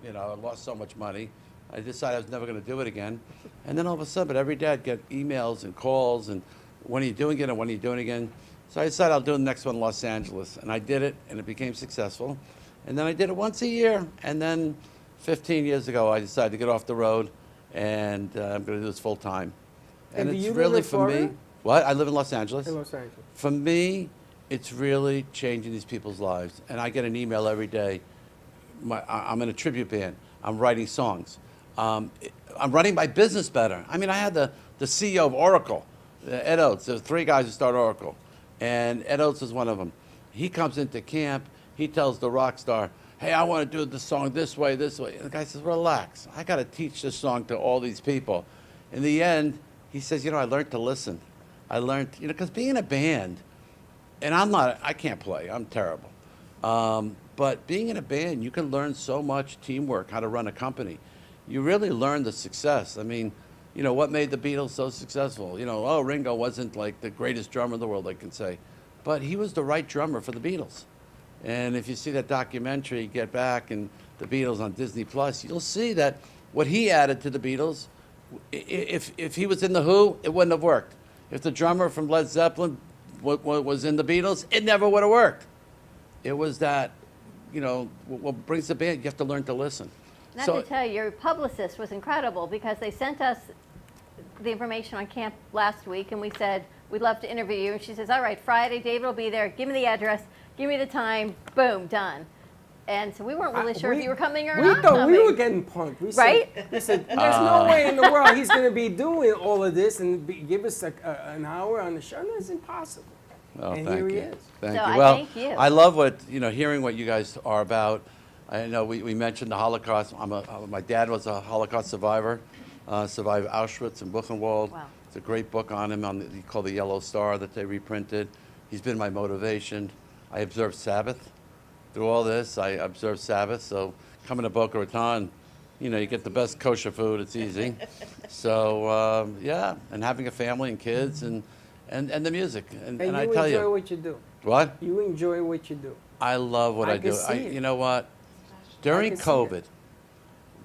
You know, I lost so much money. I decided I was never going to do it again. And then all of a sudden, every day I'd get emails and calls and when are you doing it and when are you doing it again? So I decided I'll do the next one in Los Angeles. And I did it, and it became successful. And then I did it once a year. And then 15 years ago, I decided to get off the road, and I'm going to do this full time. And do it's you live really in for me. Florida? What? I live in Los Angeles. In Los Angeles. For me, it's really changing these people's lives. And I get an email every day. I'm in a tribute band. I'm writing songs. I'm running my business better. I mean, I had the CEO of Oracle, Ed Oates. There's 3 guys who started Oracle. And Ed Oates is one of them. He comes into camp. He tells the rock star, hey, I want to do the song this way, this way. And the guy says, relax. I got to teach this song to all these people. In the end, he says, I learned to listen. I learned, because being in a band, and I can't play. I'm terrible. But being in a band, you can learn so much teamwork, how to run a company. You really learn the success. I mean, what made the Beatles so successful? Ringo wasn't like the greatest drummer in the world, I can say. But he was the right drummer for the Beatles. And if you see that documentary, Get Back, and the Beatles on Disney Plus, you'll see that what he added to the Beatles, if he was in the Who, it wouldn't have worked. If the drummer from Led Zeppelin was in the Beatles, it never would have worked. It was that, what brings the band, you have to learn to listen. Not to tell you, your publicist was incredible because they sent us the information on camp last week and we said, we'd love to interview you. And she says, all right, Friday, David will be there. Give me the address. Give me the time. Boom, done. And so we weren't really sure if you were coming or not coming. We thought we were getting punked. We said, there's no way in the world he's going to be doing all of this and give us an hour on the show. No, it's impossible. Oh, and thank here he you. is. Thank So you. I Well, thank you. I love what, hearing what you guys are about. I know we mentioned the Holocaust. My dad was a Holocaust survivor, survived Auschwitz and Buchenwald. Wow. It's a great book on him, called The Yellow Star, that they reprinted. He's been my motivation. I observed Sabbath. Through all this, I observed Sabbath. So coming to Boca Raton, you get the best kosher food. It's easy. So, yeah, and having a family and kids and the music. And I tell you enjoy you. what you do. What? You enjoy what you do. I love what I do. can see it. You know what? During can see COVID, it.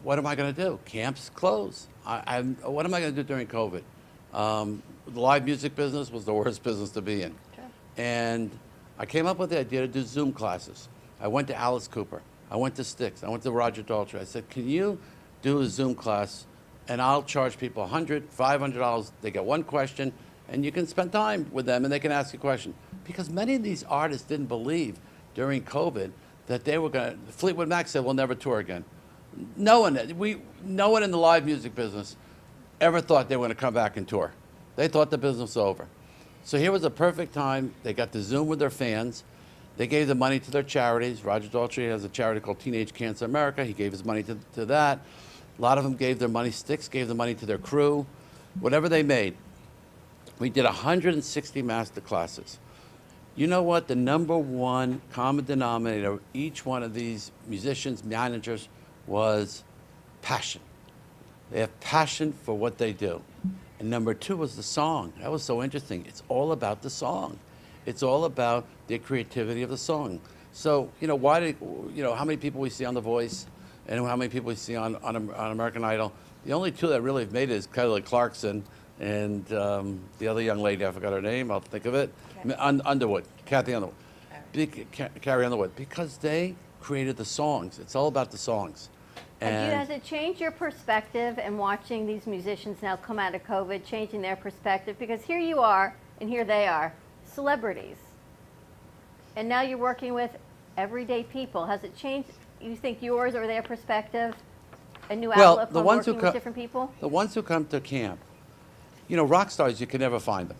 what am I going to do? Camps closed. What am I going to do during COVID? The live music business was the worst business to be in. Sure. And I came up with the idea to do Zoom classes. I went to Alice Cooper. I went to Styx. I went to Roger Daltrey. I said, can you do a Zoom class and I'll charge people $100, $500. They get one question and you can spend time with them and they can ask a question. Because many of these artists didn't believe during COVID that they were going to, Fleetwood Mac said, we'll never tour again. No one in the live music business ever thought they were going to come back and tour. They thought the business was over. So here was a perfect time. They got to Zoom with their fans. They gave the money to their charities. Roger Daltrey has a charity called Teenage Cancer America. He gave his money to that. A lot of them gave their money, Styx gave the money to their crew, whatever they made. We did 160 master classes. You know what? The number one common denominator of each one of these musicians, managers, was passion. They have passion for what they do. And number two was the song. That was so interesting. It's all about the song. It's all about the creativity of the song. So, how many people we see on The Voice and how many people we see on American Idol? The only two that really have made it is Kelly Clarkson and the other young lady, I forgot her name, I'll think of it, Underwood, Kathy Underwood, Carrie Underwood, because they created the songs. It's all about the songs. Has it changed your perspective in watching these musicians now come out of COVID, changing their perspective? Because here you are, and here they are, celebrities. And now you're working with everyday people. Has it changed, you think, yours or their perspective? A new outlook on working with different people? The ones who come to camp, rock stars, you can never find them.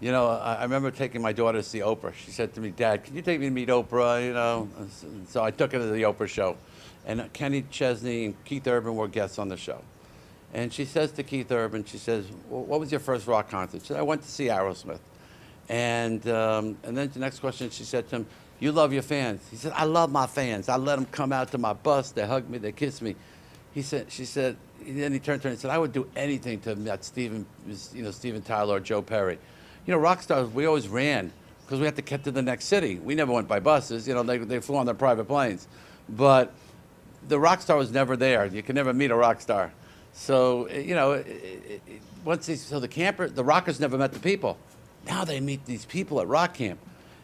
I remember taking my daughter to see Oprah. She said to me, Dad, can you take me to meet Oprah? So I took her to the Oprah show. And Kenny Chesney and Keith Urban were guests on the show. And she says to Keith Urban, she says, well, what was your first rock concert? She said, I went to see Aerosmith. And then the next question, she said to him, you love your fans. He said, I love my fans. I let them come out to my bus. They hug me. They kiss me. She said, then he turned to her and said, I would do anything to meet Steven Tyler or Joe Perry. Rock stars, we always ran because we had to get to the next city. We never went by buses. They flew on their private planes. But the rock star was never there. You can never meet a rock star. So, the rockers never met the people. Now they meet these people at rock camp.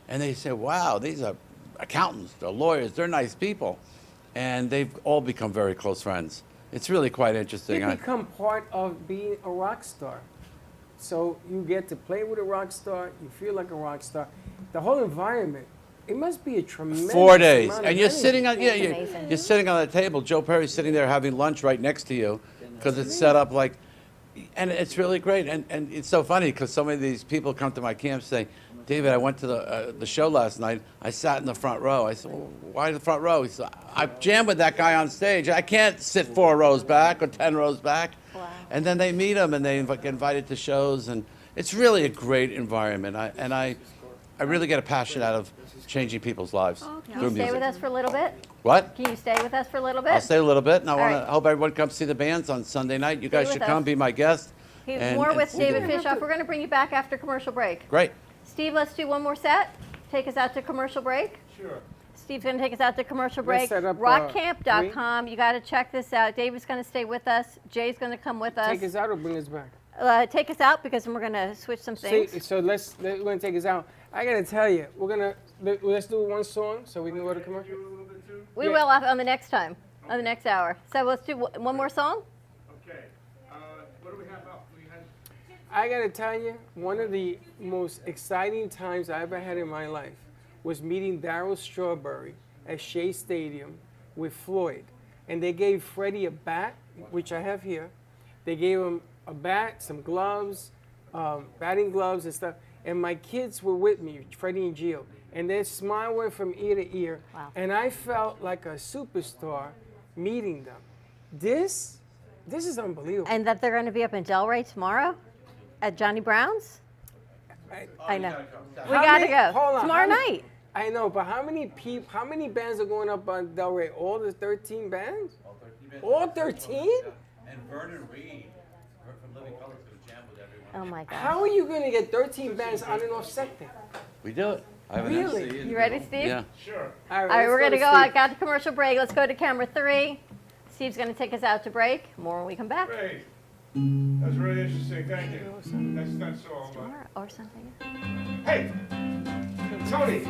And they say, wow, these are accountants, they're lawyers, they're nice people. And they've all become very close friends. It's really quite interesting. You become part of being a rock star. So you get to play with a rock star, you feel like a rock star. The whole environment, it must be a tremendous 4 days. amount of And you're energy. sitting on you're sitting on the table. Joe Perry's sitting there having lunch right next to you because it's set up like, and it's really great. And it's so funny because so many of these people come to my camp say, David, I went to the show last night. I sat in the front row. I said, well, why the front row? He said, I jammed with that guy on stage. I can't sit 4 rows back or 10 rows back. Wow. And then they meet him and they get invited to shows. And it's really a great environment. I really get a passion out of changing people's lives Can through you stay music. with us for a little bit? What? Can you stay with us for a little bit? I'll stay a little bit, and I All want to right. hope everyone comes see the bands on Sunday night. You guys with should come, us. be my guest. More with see David the- Fishoff. We're going to bring you back after commercial break. Great. Steve, let's do one more set. Take us out to commercial break. Sure. Steve's going to take us out to commercial Let's break. set up, Rockcamp.com. You got to check this out. David's going to stay with us. Jay's going to come with us. Take us out or bring us back? Take us out because then we're going to switch some things. So we're gonna take us out. I gotta tell you, let's do one song so we can go to commercial. We will on the next time, on the next hour. So let's do one more song. Okay. What do we have up? I gotta tell you, one of the most exciting times I ever had in my life was meeting Darryl Strawberry at Shea Stadium with Floyd, and they gave Freddie a bat, which I have here. They gave him a bat, some gloves, batting gloves and stuff. And my kids were with me, Freddie and Gio, and their smile went from ear to ear. Wow. And I felt like a superstar meeting them. This is unbelievable. And that they're going to be up in Delray tomorrow at Johnny Brown's? I know. We How got to many- go. hold on, Tomorrow how many- night. I know, but how many bands are going up on Delray? All the 13 bands? All 13? And Vernon Reed from Living Color is going to jam with everyone. Oh my God. How are you going to get 13 bands on and off set there? We do it. I have an Really? MC in You the ready, middle. Steve? Yeah. Sure. All right, we're going to go out. Got to commercial break. Let's go to camera 3. Steve's going to take us out to break. More when we come back. Great. That's really interesting. Thank you. That's all. Or something. Hey, Tony.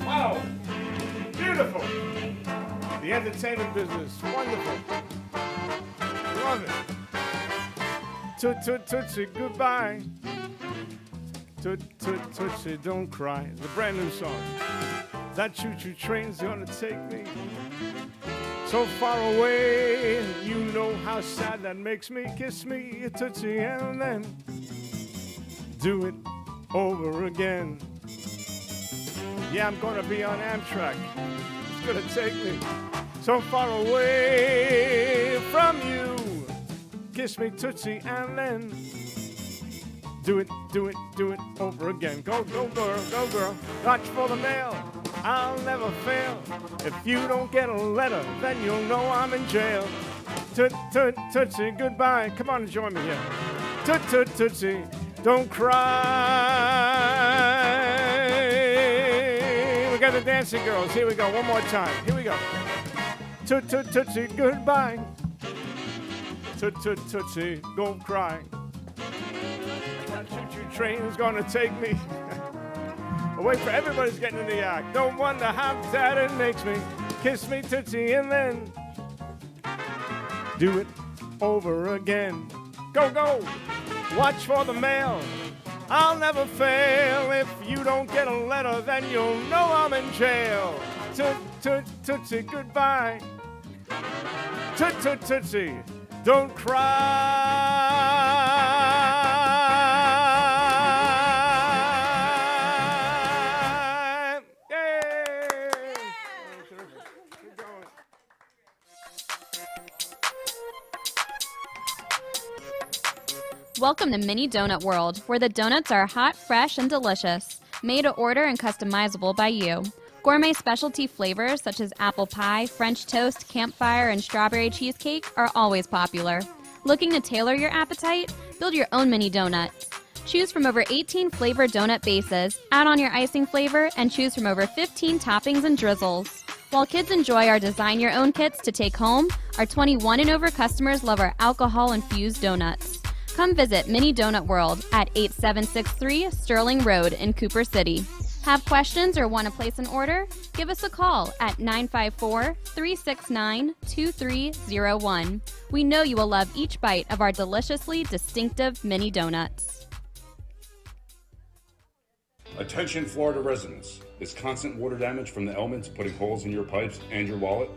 Wow. Beautiful. The entertainment business. Wonderful. Love it. Toot toot tootsie, goodbye. Toot toot tootsie, don't cry. It's a brand new song. That choo-choo train's gonna take me so far away. You know how sad that makes me. Kiss me, a tootsie, and then do it over again. Yeah, I'm gonna be on Amtrak. It's gonna take me so far away from you. Kiss me, Tootsie, and then do it over again. Go, go, girl, watch for the mail. I'll never fail. If you don't get a letter, then you'll know I'm in jail. Tootsie, goodbye. Come on and join me here. Tootsie, don't cry. We got the dancing girls. Here we go. One more time. Here we go. Tootsie, goodbye. Tootsie, don't cry. That choo-choo train is gonna take me away for everybody's getting in the act. Don't wonder how sad it makes me. Kiss me, Tootsie, and then do it over again. Go, go. Watch for the mail. I'll never fail. If you don't get a letter, then you'll know I'm in jail. Tootsie, goodbye. Tootsie, don't cry. Yay! Keep going. Welcome to Mini Donut World, where the donuts are hot, fresh, and delicious, made to order and customizable by you. Gourmet specialty flavors such as apple pie, French toast, campfire, and strawberry cheesecake are always popular. Looking to tailor your appetite? Build your own mini donuts. Choose from over 18 flavored donut bases, add on your icing flavor, and choose from over 15 toppings and drizzles. While kids enjoy our design your own kits to take home, our 21 and over customers love our alcohol-infused donuts. Come visit Mini Donut World at 8763 Sterling Road in Cooper City. Have questions or want to place an order? Give us a call at 954-369-2301. We know you will love each bite of our deliciously distinctive mini donuts. Attention Florida residents. Is constant water damage from the elements putting holes in your pipes and your wallet?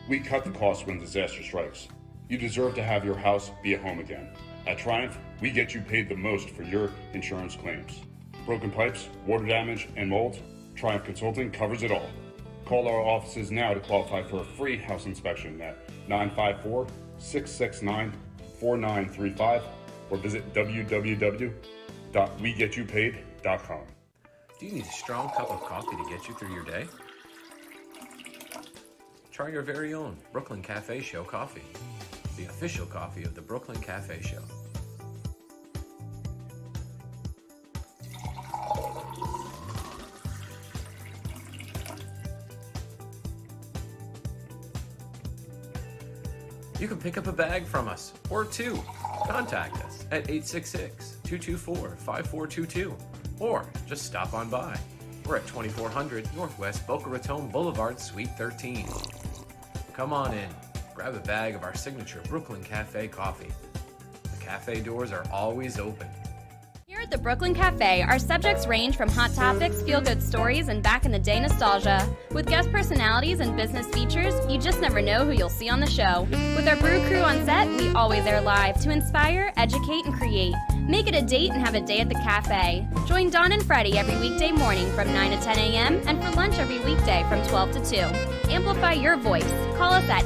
We cut the cost when disaster strikes. You deserve to have your house be a home again. At Triumph, we get you paid the most for your insurance claims. Broken pipes, water damage, and mold? Triumph Consulting covers it all. Call our offices now to qualify for a free house inspection at 954-669-4935 or visit www.wegetYouPaid.com. Do you need a strong cup of coffee to get you through your day? Try your very own Brooklyn Cafe Show coffee, the official coffee of the Brooklyn Cafe Show. You can pick up a bag from us, or two. Contact us at 866-224-5422, or just stop on by. We're at 2400 Northwest Boca Raton Boulevard, Suite 13. Come on in, grab a bag of our signature Brooklyn Cafe coffee. The cafe doors are always open. Here at the Brooklyn Cafe, our subjects range from hot topics, feel-good stories, and back-in-the-day nostalgia. With guest personalities and business features, you just never know who you'll see on the show. With our brew crew on set, we always air live to inspire, educate, and create. Make it a date and have a day at the cafe. Join Dawn and Freddie every weekday morning from 9 to 10 a.m. and for lunch every weekday from 12 to 2. Amplify your voice. Call us at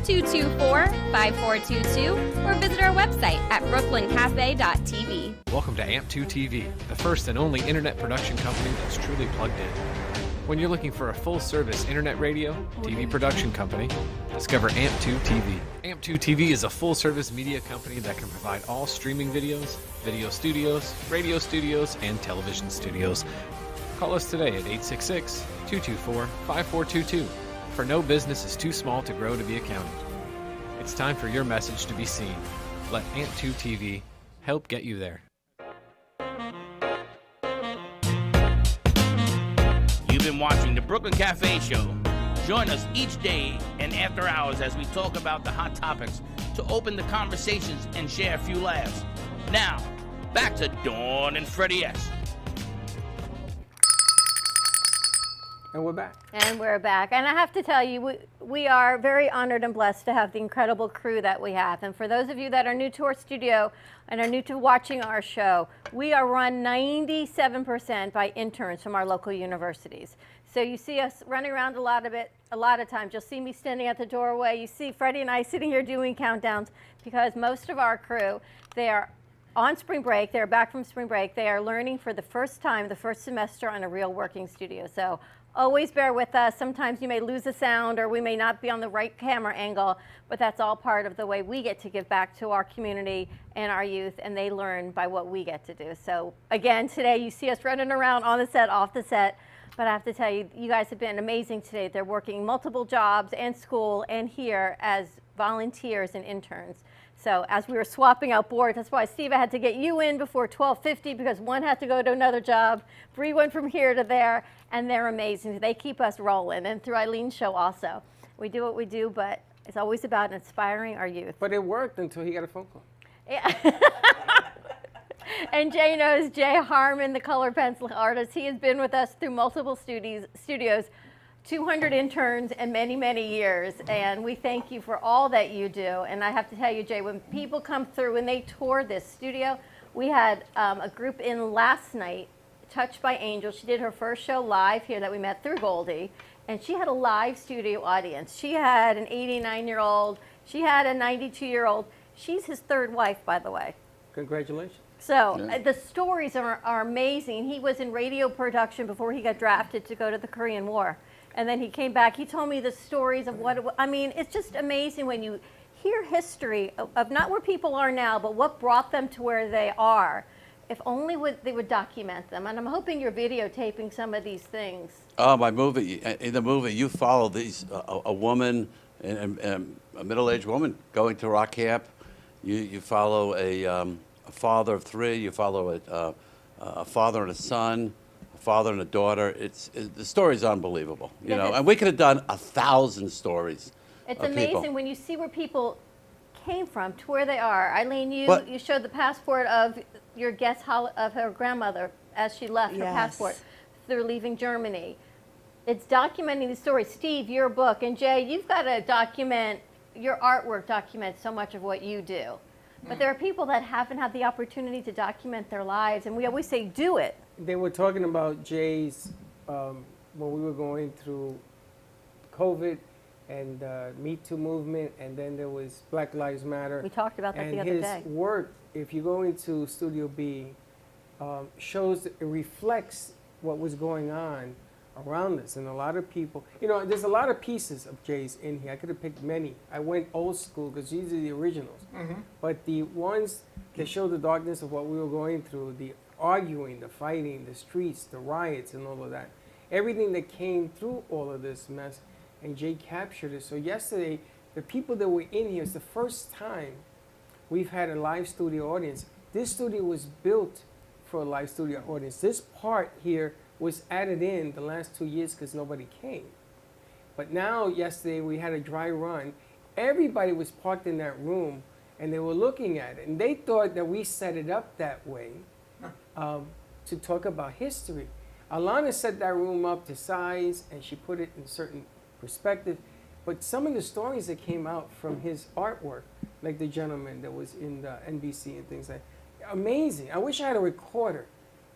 866-224-5422 or visit our website at brooklyncafe.tv. Welcome to AMP2 TV, the first and only internet production company that's truly plugged in. When you're looking for a full-service internet radio, TV production company, discover AMP2 TV. AMP2 TV is a full-service media company that can provide all streaming videos, video studios, radio studios, and television studios. Call us today at 866-224-5422, for no business is too small to grow to be accounted. It's time for your message to be seen. Let AMP2 TV help get you there. You've been watching the Brooklyn Cafe Show. Join us each day and after hours as we talk about the hot topics to open the conversations and share a few laughs. Now, back to Dawn and Freddie S. And we're back. And we're back. And I have to tell you, we are very honored and blessed to have the incredible crew that we have. And for those of you that are new to our studio and are new to watching our show, we are run 97% by interns from our local universities. So you see us running around a lot of times. You'll see me standing at the doorway. You see Freddie and I sitting here doing countdowns because most of our crew, they are on spring break. They're back from spring break. They are learning for the first time, the first semester on a real working studio. So always bear with us. Sometimes you may lose a sound or we may not be on the right camera angle, but that's all part of the way we get to give back to our community and our youth, and they learn by what we get to do. So again, today you see us running around on the set, off the set, but I have to tell you, you guys have been amazing today. They're working multiple jobs and school and here as volunteers and interns. So as we were swapping out boards, that's why Steve, I had to get you in before 12:50 because one had to go to another job. Bree went from here to there, and they're amazing. They keep us rolling, and through Eileen's show also. We do what we do, but it's always about inspiring our youth. But it worked until he got a phone call. Yeah. And Jay knows Jay Harmon, the color pencil artist. He has been with us through multiple studios, 200 interns and many, many years, and we thank you for all that you do. And I have to tell you, Jay, when people come through, when they tour this studio, we had a group in last night, Touched by Angel. She did her first show live here that we met through Goldie, and she had a live studio audience. She had an 89-year-old, she had a 92-year-old. She's his third wife, by the way. Congratulations. So the stories are amazing. He was in radio production before he got drafted to go to the Korean War. And then he came back. He told me the stories of what, I mean, it's just amazing when you hear history of not where people are now, but what brought them to where they are. If only they would document them. And I'm hoping you're videotaping some of these things. Oh, my movie, in the movie, you follow these, a woman, a middle-aged woman going to rock camp. You follow a father of three. You follow a father and a son. Father and a daughter. The story's unbelievable, you know. And we could have done 1,000 stories. It's of amazing people. when you see where people came from to where they are. Eileen, you showed the passport of your guest of her grandmother as she left her passport. They're leaving Germany. It's documenting the story. Steve, your book, and Jay, you've got to document, your artwork documents so much of what you do. But there are people that haven't had the opportunity to document their lives, and we always say, do it. They were talking about Jay's, when we were going through COVID and Me Too movement, and then there was Black Lives Matter. We talked about that the other day. And his work, if you go into Studio B, shows, it reflects what was going on around us. And a lot of people, you know, there's a lot of pieces of Jay's in here. I could have picked many. I went old school because these are the originals. But the ones that show the darkness of what we were going through, the arguing, the fighting, the streets, the riots, and all of that. Everything that came through all of this mess, and Jay captured it. So yesterday, the people that were in here, it's the first time we've had a live studio audience. This studio was built for a live studio audience. This part here was added in the last 2 years because nobody came. But now, yesterday, we had a dry run. Everybody was parked in that room, and they were looking at it. And they thought that we set it up that way. To talk about history. Alana set that room up to size, and she put it in certain perspective. But some of the stories that came out from his artwork, like the gentleman that was in the NBC and things like that, amazing. I wish I had a recorder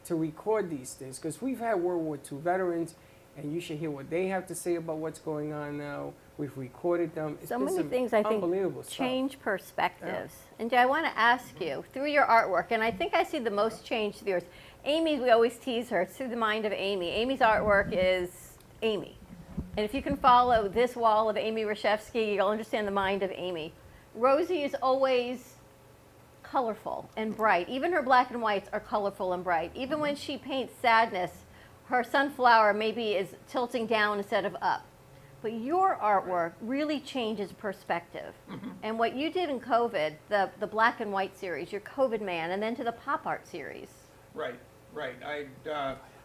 to record these things, because we've had World War II veterans, and you should hear what they have to say about what's going on now. We've recorded them. It's So been many some things I think unbelievable stuff. change perspectives. And Jay, I want to ask you, through your artwork, and I think I see the most change through yours. Amy, we always tease her, it's through the mind of Amy. Amy's artwork is Amy. And if you can follow this wall of Amy Reshevsky, you'll understand the mind of Amy. Rosie is always colorful and bright. Even her black and whites are colorful and bright. Even when she paints sadness, her sunflower maybe is tilting down instead of up. But your artwork really changes perspective. And what you did in COVID, the black and white series, your COVID Man, and then to the pop art series. Right.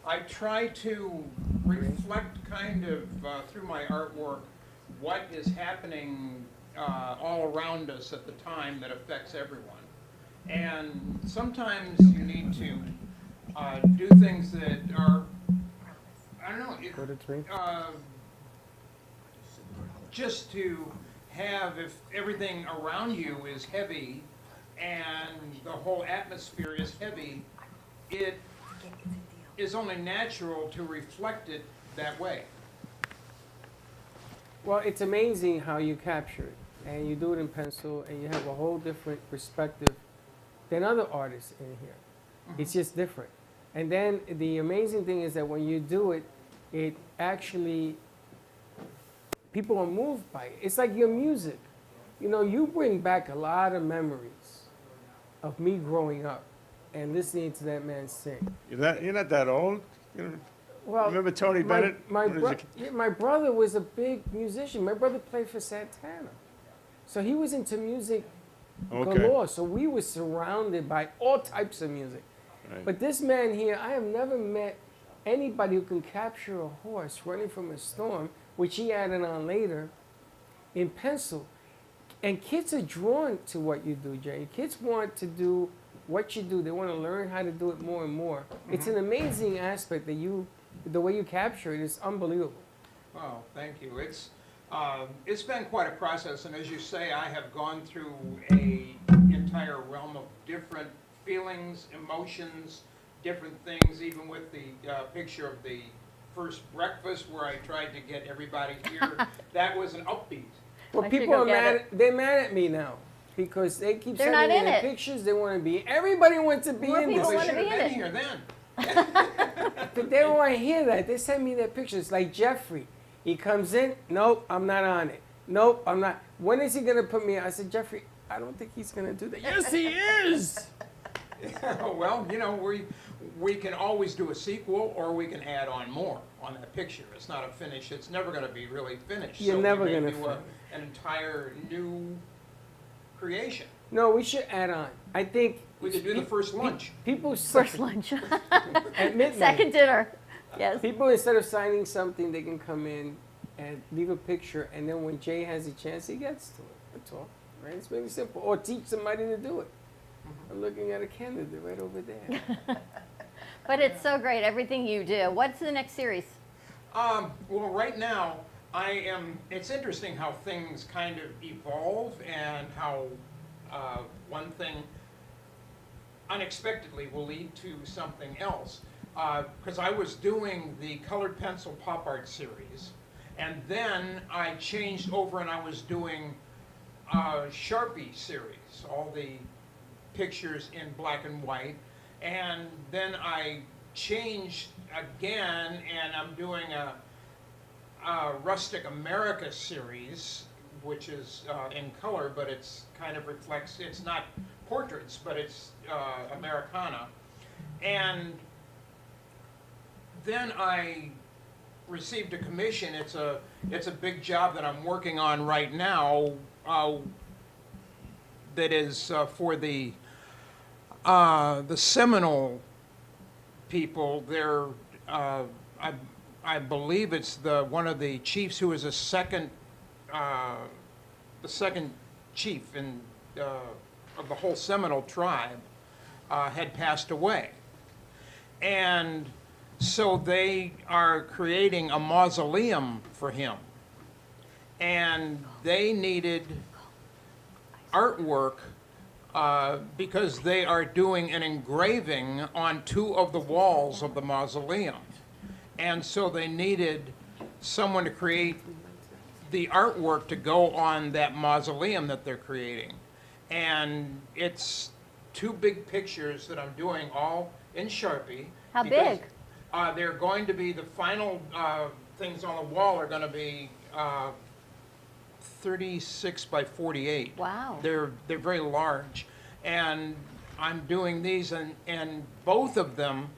I try to reflect kind of through my artwork what is happening all around us at the time that affects everyone. And sometimes you need to do things that are don't know. Go to 3. Just to have, if everything around you is heavy and the whole atmosphere is heavy, it is only natural to reflect it that way. Well, it's amazing how you capture it, and you do it in pencil, and you have a whole different perspective than other artists in here. It's just different. And then the amazing thing is that when you do it, it actually, people are moved by it. It's like your music. You know, you bring back a lot of memories of me growing up and listening to that man sing. You're not that old. Well, Remember Tony Bennett? My When he was a kid? my brother was a big musician. My brother played for Santana. So he was into music Okay. galore. So we were surrounded by all types of music. Right. But this man here, I have never met anybody who can capture a horse running from a storm, which he added on later, in pencil. And kids are drawn to what you do, Jay. Kids want to do what you do. They want to learn how to do it more and more. It's an amazing aspect that the way you capture it is unbelievable. Oh, thank you. It's been quite a process, and as you say, I have gone through a entire realm of different feelings, emotions, different things, even with the picture of the first breakfast where I tried to get everybody here. That was an upbeat. Well, I should people go are get mad. it. They're mad at me now because they keep They're not sending me in their it. pictures. They want to be. Everybody wants to be More in people this. They wanna should be have in been it. here then. But they don't want to hear that. They send me their pictures. Like Jeffrey, he comes in. Nope, I'm not on it. Nope, I'm not. When is he gonna put me on? I said, Jeffrey, I don't think he's gonna do that. Yes, he is. Well, you know, we can always do a sequel, or we can add on more on that picture. It's not a finish. It's never going to be really finished. You're so never we may gonna do finish. an entire new creation. No, we should add on. I think We could do the first lunch. people First lunch. at midnight. Second dinner. Yes. People, instead of signing something, they can come in and leave a picture, and then when Jay has a chance, he gets to it. That's all. Right? It's really simple. Or teach somebody to do it. I'm looking at a candidate right over there. But it's so great, everything you do. What's the next series? Well, right now, it's interesting how things kind of evolve and how one thing unexpectedly will lead to something else. Because I was doing the colored pencil pop art series, and then I changed over and I was doing Sharpie series, all the pictures in black and white, and then I changed again and I'm doing a Rustic America series, which is in color, but it's kind of reflects, it's not portraits, but it's Americana. And then I received a commission. It's a big job that I'm working on right now that is for the Seminole people. They're I believe it's one of the chiefs who is the second chief of the whole Seminole tribe had passed away, and so they are creating a mausoleum for him, and they needed artwork because they are doing an engraving on 2 of the walls of the mausoleum. And so they needed someone to create the artwork to go on that mausoleum that they're creating. And it's 2 big pictures that I'm doing all in Sharpie. How because, big? They're going to be, the final things on the wall are going to be 36 by 48. Wow. They're very large. And I'm doing these, and both of them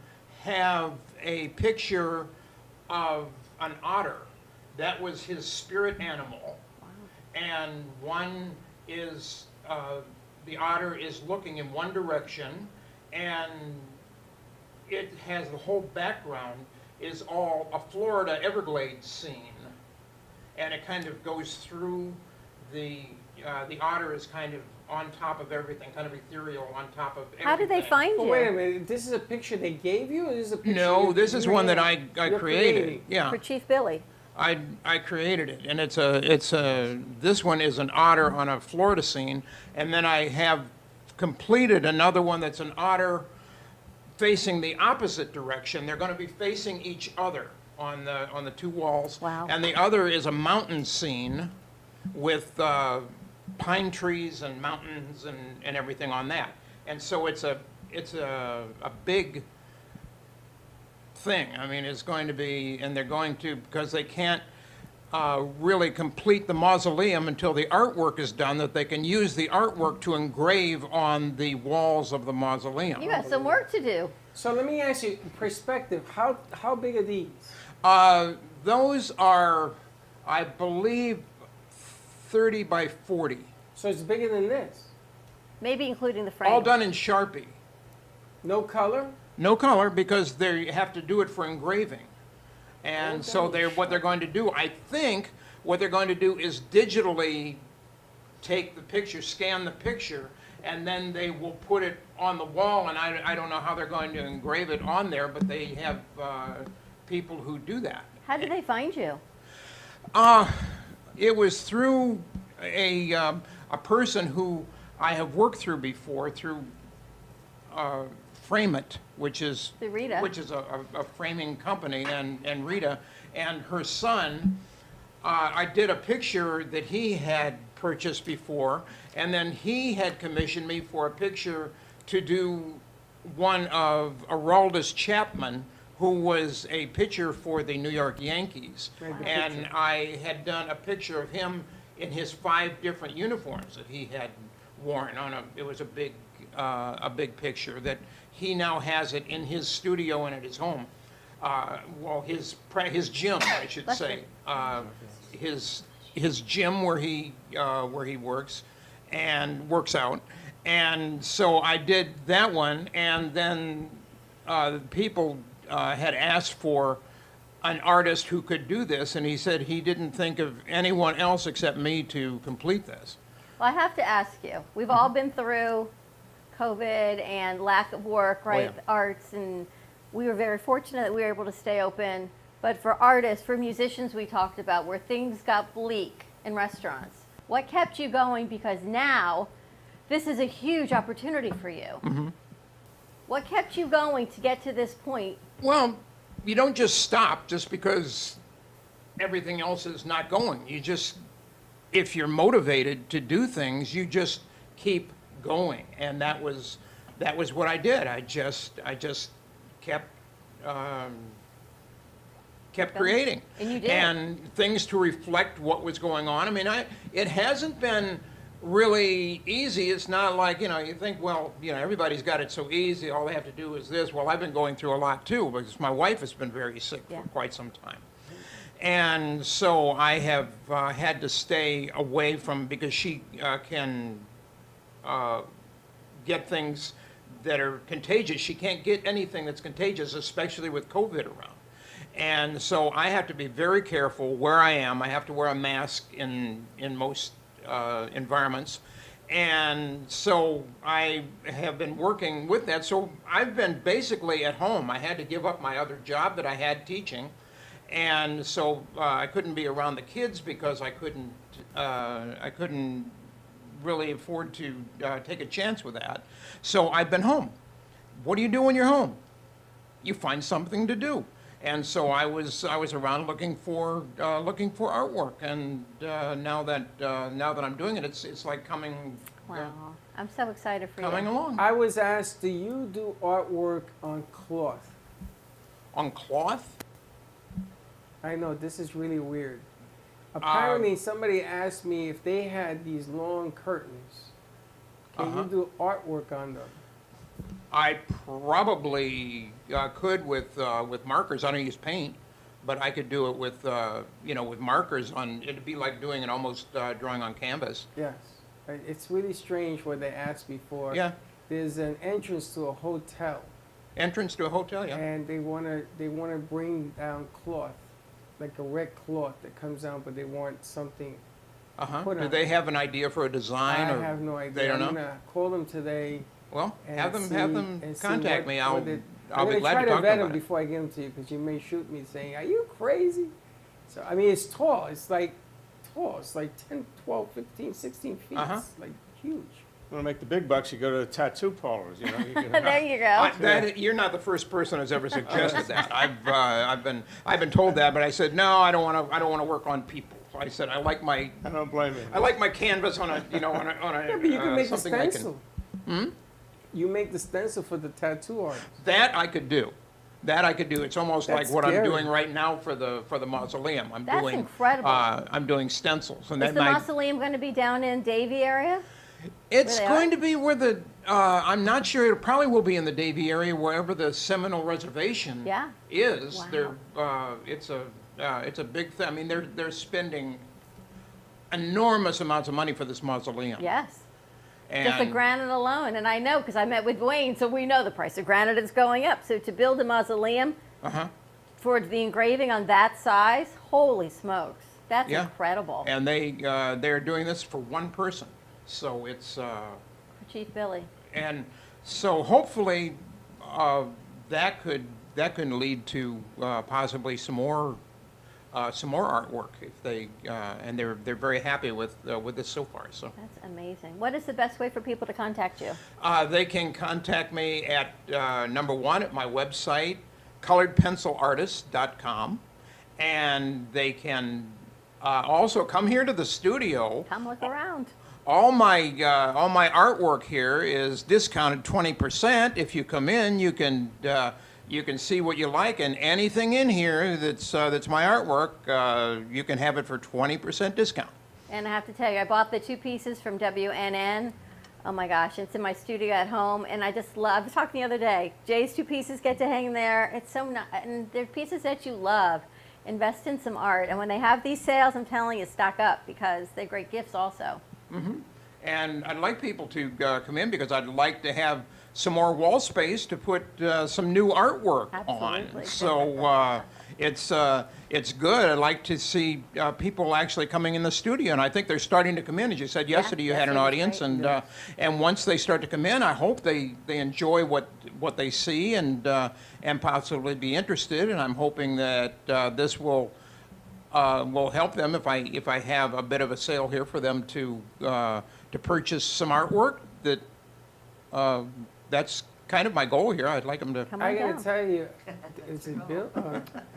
have a picture of an otter. That was his spirit animal. Wow. And one is, the otter is looking in one direction, and it has the whole background is all a Florida Everglades scene. And it kind of goes through the otter is kind of on top of everything, kind of ethereal on top of everything. How did they find Well, you? wait a minute. This is a picture they gave you, or this is a picture? No, you- this is you're one that creating? I You're created. creating. Yeah, For Chief Billy. I created it, and this one is an otter on a Florida scene, and then I have completed another one that's an otter facing the opposite direction. They're going to be facing each other on the two walls. Wow. And the other is a mountain scene with pine trees and mountains and everything on that. And so it's a big thing. I mean, it's going to be, and they're going to, because they can't really complete the mausoleum until the artwork is done, that they can use the artwork to engrave on the walls of the mausoleum. You got some work to do. So let me ask you, perspective. How big are these? Those are, I believe, 30 by 40. So it's bigger than this. Maybe including the frame. All done in Sharpie. No color. No color, because they have to do it for engraving. And so what they're going to do, I think, what they're going to do is digitally take the picture, scan the picture, and then they will put it on the wall, and I don't know how they're going to engrave it on there, but they have people who do that. How did they find you? It was through a person who I have worked through before, through Frame It, which is Through Rita. which is a framing company, and Rita and her son. I did a picture that he had purchased before, and then he had commissioned me for a picture to do one of Aroldis Chapman, who was a pitcher for the New York Yankees. And I had done a picture of him in his 5 different uniforms that he had worn it was a big picture that he now has it in his studio and at his home. His gym, I should say. His gym where he works and works out. And so I did that one, and then people had asked for an artist who could do this, and he said he didn't think of anyone else except me to complete this. Well, I have to ask you. We've all been through COVID and lack of work, right? yeah. Arts, and we were very fortunate that we were able to stay open. But for artists, for musicians, we talked about where things got bleak in restaurants. What kept you going? Because now, this is a huge opportunity for you. Mm-hmm. What kept you going to get to this point? Well, you don't just stop just because everything else is not going. You just, if you're motivated to do things, you just keep going. And that was what I did. I just kept creating. And you did. And things to reflect what was going on. I mean, it hasn't been really easy. It's not like, you think, well, everybody's got it so easy. All they have to do is this. Well, I've been going through a lot too, because my wife has been very sick for quite some time. And so I have had to stay away from, because she can get things that are contagious. She can't get anything that's contagious, especially with COVID around. And so I have to be very careful where I am. I have to wear a mask in most environments. And so I have been working with that. So I've been basically at home. I had to give up my other job that I had teaching. And so I couldn't be around the kids because I couldn't really afford to take a chance with that. So I've been home. What do you do when you're home? You find something to do. And so I was around looking for artwork, and now that I'm doing it, it's like coming. Wow, I'm so excited for coming you. along. I was asked, do you do artwork on cloth? On cloth? I know, this is really weird. Apparently, somebody asked me if they had these long curtains, can you do artwork on them? I probably could with markers. I don't use paint, but I could do it with with markers on. It'd be like doing it almost drawing on canvas. Yes. It's really strange what they asked me for. Yeah. There's an entrance to a hotel. Entrance to a hotel, yeah. And they wanna bring down cloth, like a red cloth that comes down, but they want something put Do on. they have an idea for a design? I or have no idea. They don't I'm know? gonna call them today. Well, and have them see contact me. I'll I'm be gonna glad try to to talk to vet them them about it. before I give them to you, because you may shoot me saying, "Are you crazy?" So I mean, it's tall. It's like tall. It's like 10, 12, 15, 16 feet. It's like huge. Want to make the big bucks? You go to the tattoo parlors. You know. You can, There you go. You're not the first person who's ever suggested that. I've been told that, but I said no. I don't want to work on people. So I said I like my I don't blame you. I like my canvas on a on a Yeah, but you can make the something I can. stencil. You make the stencil for the tattoo artist. That I could do. That I could do. It's almost like That's what I'm scary. doing right now for the mausoleum. I'm That's doing incredible. I'm doing stencils, and Is that the might. mausoleum going to be down in Davie area? It's Where they going are? to be where the, I'm not sure, it probably will be in the Davie area, wherever the Seminole Reservation Yeah. is. Wow. It's a big thing. I mean, they're spending enormous amounts of money for this mausoleum. Yes. Just the And granite alone, and I know because I met with Wayne, so we know the price of granite is going up. So to build a mausoleum for the engraving on that size, holy smokes, that's Yeah. incredible. and they're doing this for one person. So it's, Chief Billy. and so hopefully that could lead to possibly some more artwork if they and they're very happy with this so far. So That's amazing. What is the best way for people to contact you? they can contact me at number one at my website, coloredpencilartist.com, and they can also come here to the studio. Come look around. All my artwork here is discounted 20%. If you come in, you can see what you like, and anything in here that's my artwork, you can have it for 20% discount. And I have to tell you, I bought the 2 pieces from WNN. Oh my gosh, it's in my studio at home, and I just love, I was talking the other day, Jay's 2 pieces get to hang there. It's so nice, and they're pieces that you love. Invest in some art, and when they have these sales, I'm telling you, stock up, because they're great gifts also. And I'd like people to come in because I'd like to have some more wall space to put some new artwork Absolutely. on. So it's good. I'd like to see people actually coming in the studio, and I think they're starting to come in. As you said yesterday, you had an yesterday was audience, great. and once they start to come in, I hope they enjoy what they see and possibly be interested. And I'm hoping that this will help them if I have a bit of a sale here for them to purchase some artwork. That's kind of my goal here. I'd like them to. Come I on gotta down. tell you, is it Bill?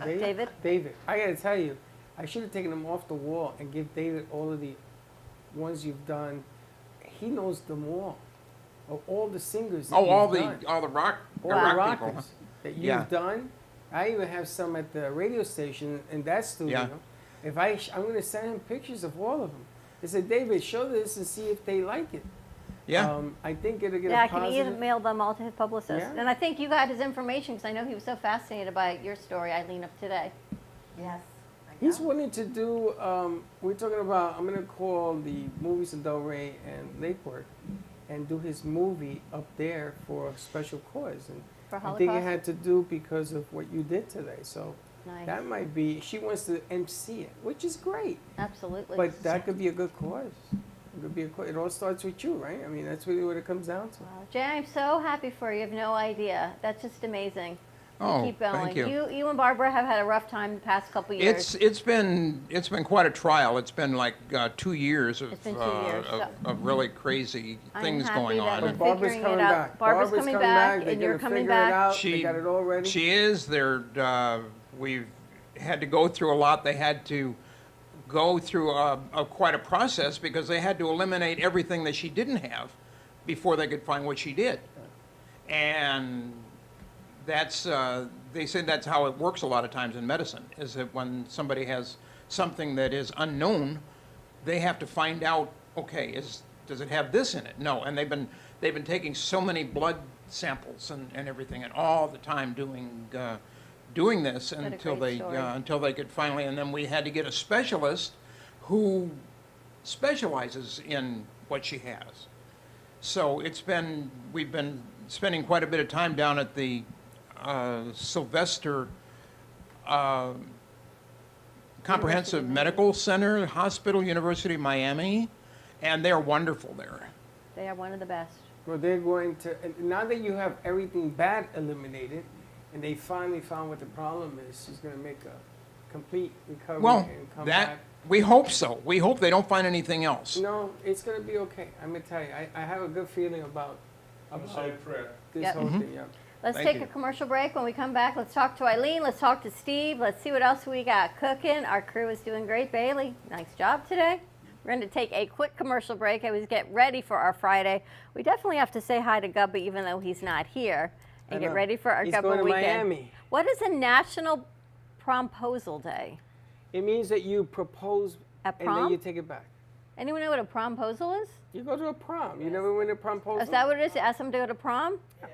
David? David. I gotta tell you, I should have taken them off the wall and give David all of the ones you've done. He knows them all. Of all the singers. That all you've done. the rock All rock the people. rockers Huh? that you've Yeah. done. I even have some at the radio station in that studio. Yeah. If I'm going to send him pictures of all of them. I said, David, show this and see if they like it. Yeah. I think it'll get Yeah, a I can positive. email them all to his publicist. Yeah. And I think you got his information because I know he was so fascinated by your story, Eileen, of today. Yes. He's willing to do. We're talking about. I'm going to call the movies in Delray and Lakeport, and do his movie up there for a special cause. And For I think it Holocaust? had to do because of what you did today. So Nice. that might be. She wants to MC it, which is great. Absolutely. But that could be a good cause. It could be a cause. It all starts with you, right? I mean, that's really what it comes down to. Wow. Jay, I'm so happy for you. You have no idea. That's just amazing. Oh, Keep going. thank you. You and Barbara have had a rough time the past couple years. It's been quite a trial. It's been like 2 years of It's been 2 years, so- of really crazy I'm things happy going that on. we're And Barbara's figuring coming it out. back. Barbara's coming back, They're and you're gonna coming figure it back. out. They got it all ready. She is. We've had to go through a lot. They had to go through quite a process because they had to eliminate everything that she didn't have before they could find what she did. And that's they say that's how it works a lot of times in medicine, is that when somebody has something that is unknown, they have to find out, okay, does it have this in it? No. And they've been taking so many blood samples and everything, and all the time doing this What a until great story. until they could finally, and then we had to get a specialist who specializes in what she has. So we've been spending quite a bit of time down at the Sylvester Comprehensive Medical Center, Hospital, University of Miami, and they're wonderful there. They are one of the best. Well, they're going to, and now that you have everything bad eliminated, and they finally found what the problem is, she's going to make a complete recovery Well, and come that, back. we hope so. We hope they don't find anything else. No, it's going to be okay. I'm going to tell you, I have a good feeling about this Yep. whole thing. Yeah. Let's Thank take you. a commercial break. When we come back, let's talk to Eileen. Let's talk to Steve. Let's see what else we got cooking. Our crew is doing great. Bailey, nice job today. We're going to take a quick commercial break as we get ready for our Friday. We definitely have to say hi to Gubba even though he's not here and I get know. ready for our He's Gubba going to weekend. Miami. What is a National Promposal Day? It means that you propose At and prom? then you take it back. Anyone know what a promposal is? You go to a prom. You never went to a promposal? Is that what it is? You ask them to go to prom? Yeah.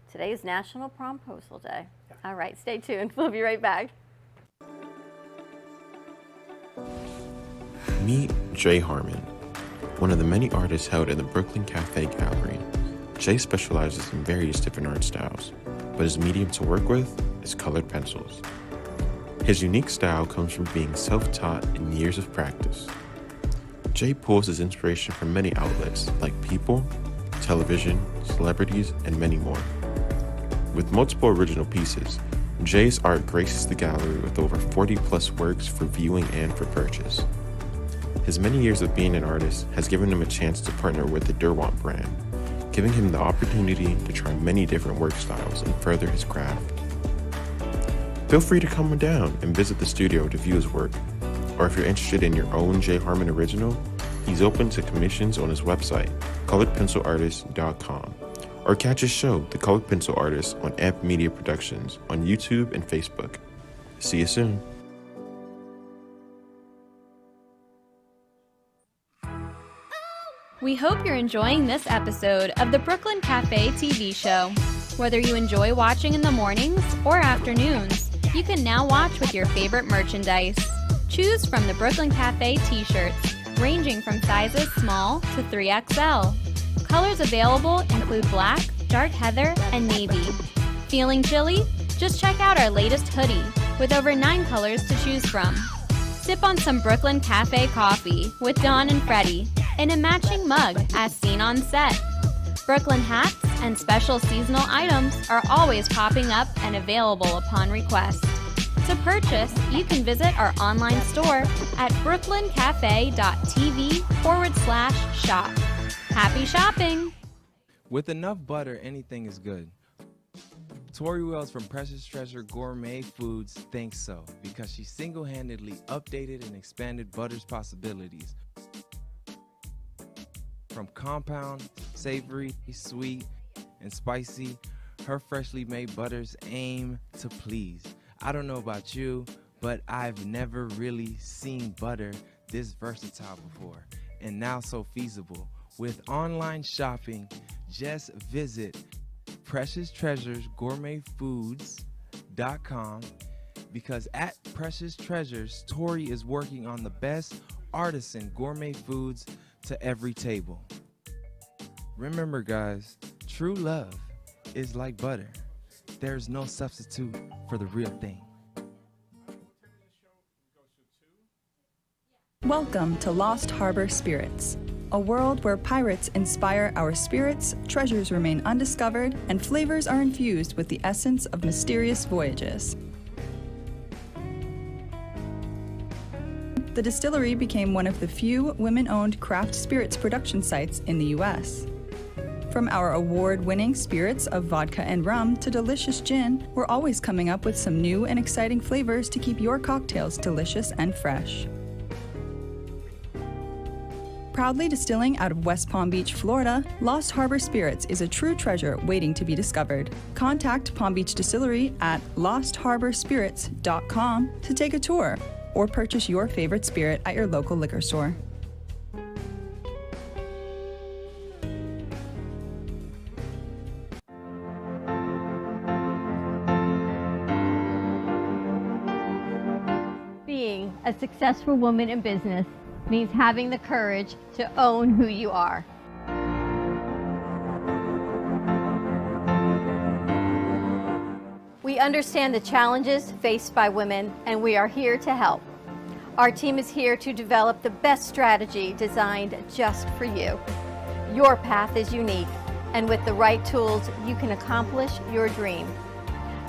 Today is National Promposal Day. All right, stay tuned. We'll be right back. Meet Jay Harmon, one of the many artists held in the Brooklyn Cafe Gallery. Jay specializes in various different art styles, but his medium to work with is colored pencils. His unique style comes from being self-taught and years of practice. Jay pulls his inspiration from many outlets like people, television, celebrities, and many more. With multiple original pieces, Jay's art graces the gallery with over 40-plus works for viewing and for purchase. His many years of being an artist has given him a chance to partner with the Derwent brand, giving him the opportunity to try many different work styles and further his craft. Feel free to come down and visit the studio to view his work, or if you're interested in your own Jay Harmon original, he's open to commissions on his website, coloredpencilartist.com, or catch his show, The Colored Pencil Artist, on Amp Media Productions on YouTube and Facebook. See you soon. We hope you're enjoying this episode of the Brooklyn Cafe TV show. Whether you enjoy watching in the mornings or afternoons, you can now watch with your favorite merchandise. Choose from the Brooklyn Cafe t-shirts, ranging from sizes small to 3XL. Colors available include black, dark heather, and navy. Feeling chilly? Just check out our latest hoodie with over 9 colors to choose from. Sip on some Brooklyn Cafe coffee with Dawn and Freddie in a matching mug as seen on set. Brooklyn hats and special seasonal items are always popping up and available upon request. To purchase, you can visit our online store at brooklyncafe.tv/shop. Happy shopping! With enough butter, anything is good. Tori Wells from Precious Treasure Gourmet Foods thinks so, because she single-handedly updated and expanded butter's possibilities. From compound, savory, sweet, and spicy, her freshly made butters aim to please. I don't know about you, but I've never really seen butter this versatile before, and now so feasible. With online shopping, just visit PreciousTreasuresGourmetFoods.com, because at Precious Treasures, Tori is working on the best artisan gourmet foods to every table. Remember, guys, true love is like butter. There's no substitute for the real thing. Welcome to Lost Harbor Spirits, a world where pirates inspire our spirits, treasures remain undiscovered, and flavors are infused with the essence of mysterious voyages. The distillery became one of the few women-owned craft spirits production sites in the U.S. From our award-winning spirits of vodka and rum to delicious gin, we're always coming up with some new and exciting flavors to keep your cocktails delicious and fresh. Proudly distilling out of West Palm Beach, Florida, Lost Harbor Spirits is a true treasure waiting to be discovered. Contact Palm Beach Distillery at lostharborspirits.com to take a tour or purchase your favorite spirit at your local liquor store. Being a successful woman in business means having the courage to own who you are. We understand the challenges faced by women, and we are here to help. Our team is here to develop the best strategy designed just for you. Your path is unique, and with the right tools, you can accomplish your dream.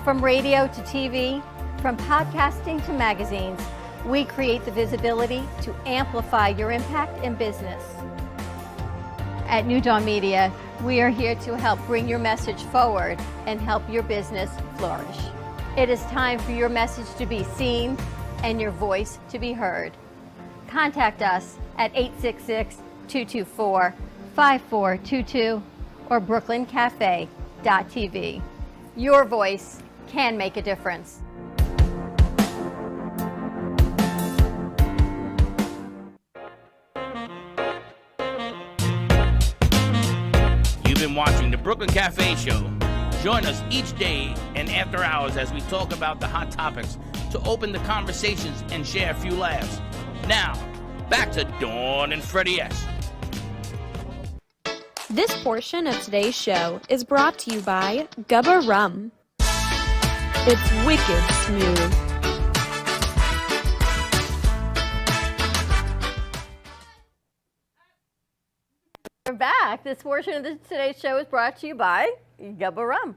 From radio to TV, from podcasting to magazines, we create the visibility to amplify your impact in business. At New Dawn Media, we are here to help bring your message forward and help your business flourish. It is time for your message to be seen and your voice to be heard. Contact us at 866-224-5422 or brooklyncafe.tv. Your voice can make a difference. You've been watching the Brooklyn Cafe Show. Join us each day and after hours as we talk about the hot topics to open the conversations and share a few laughs. Now, back to Dawn and Freddie S. This portion of today's show is brought to you by Gubba Rum. It's wicked smooth. We're back. This portion of today's show is brought to you by Gubba Rum.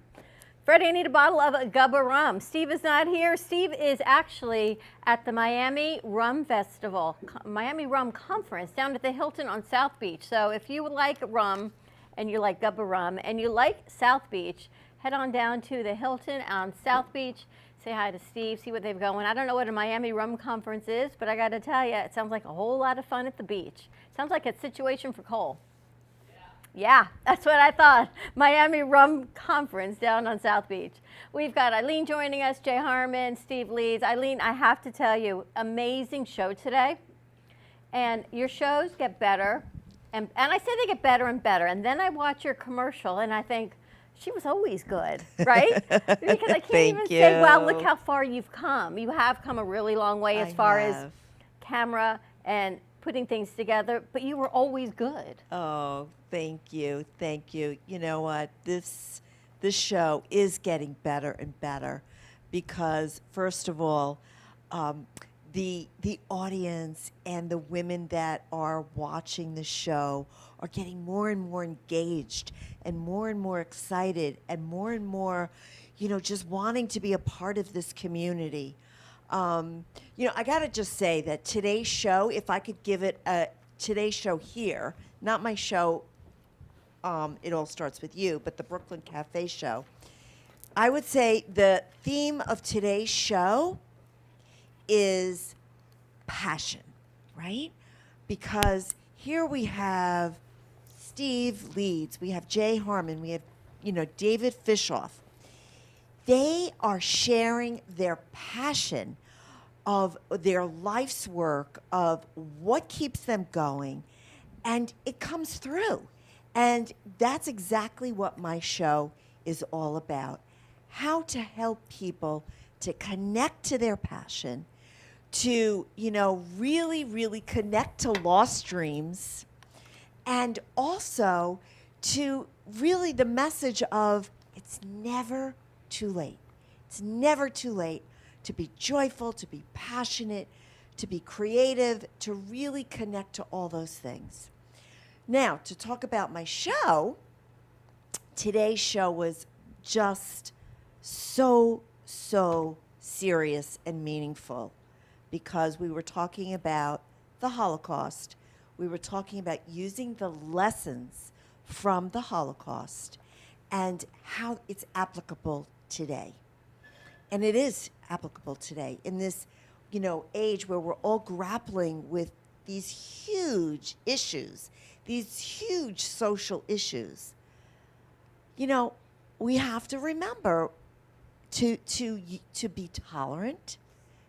Freddie, I need a bottle of Gubba Rum. Steve is not here. Steve is actually at the Miami Rum Festival, Miami Rum Conference down at the Hilton on South Beach. So if you like rum and you like Gubba Rum and you like South Beach, head on down to the Hilton on South Beach. Say hi to Steve, see what they've going. I don't know what a Miami Rum Conference is, but I got to tell you, it sounds like a whole lot of fun at the beach. Sounds like a situation for Cole. Yeah, that's what I thought. Miami Rum Conference down on South Beach. We've got Eileen joining us, Jay Harmon, Steve Leeds. Eileen, I have to tell you, amazing show today. And your shows get better. And I say they get better and better. And then I watch your commercial and I think, she was always good, right? Because I can't even say, wow, look how far you've come. You have come a really long way as far as camera and putting things together, but you were always good. Oh, thank you. Thank you. You know what? This show is getting better and better because, first of all, the audience and the women that are watching the show are getting more and more engaged and more excited and more, just wanting to be a part of this community. I got to just say that today's show, if I could give it today's show here, not my show, It All Starts With You, but the Brooklyn Cafe show, I would say the theme of today's show is passion, right? Because here we have Steve Leeds, we have Jay Harmon, we have, David Fishoff. They are sharing their passion of their life's work, of what keeps them going, and it comes through. And that's exactly what my show is all about. How to help people to connect to their passion, to, really connect to lost dreams, and also to really the message of it's never too late. It's never too late to be joyful, to be passionate, to be creative, to really connect to all those things. Now, to talk about my show, today's show was just so serious and meaningful because we were talking about the Holocaust. We were talking about using the lessons from the Holocaust and how it's applicable today. And it is applicable today in this, age where we're all grappling with these huge issues, these huge social issues. We have to remember to be tolerant,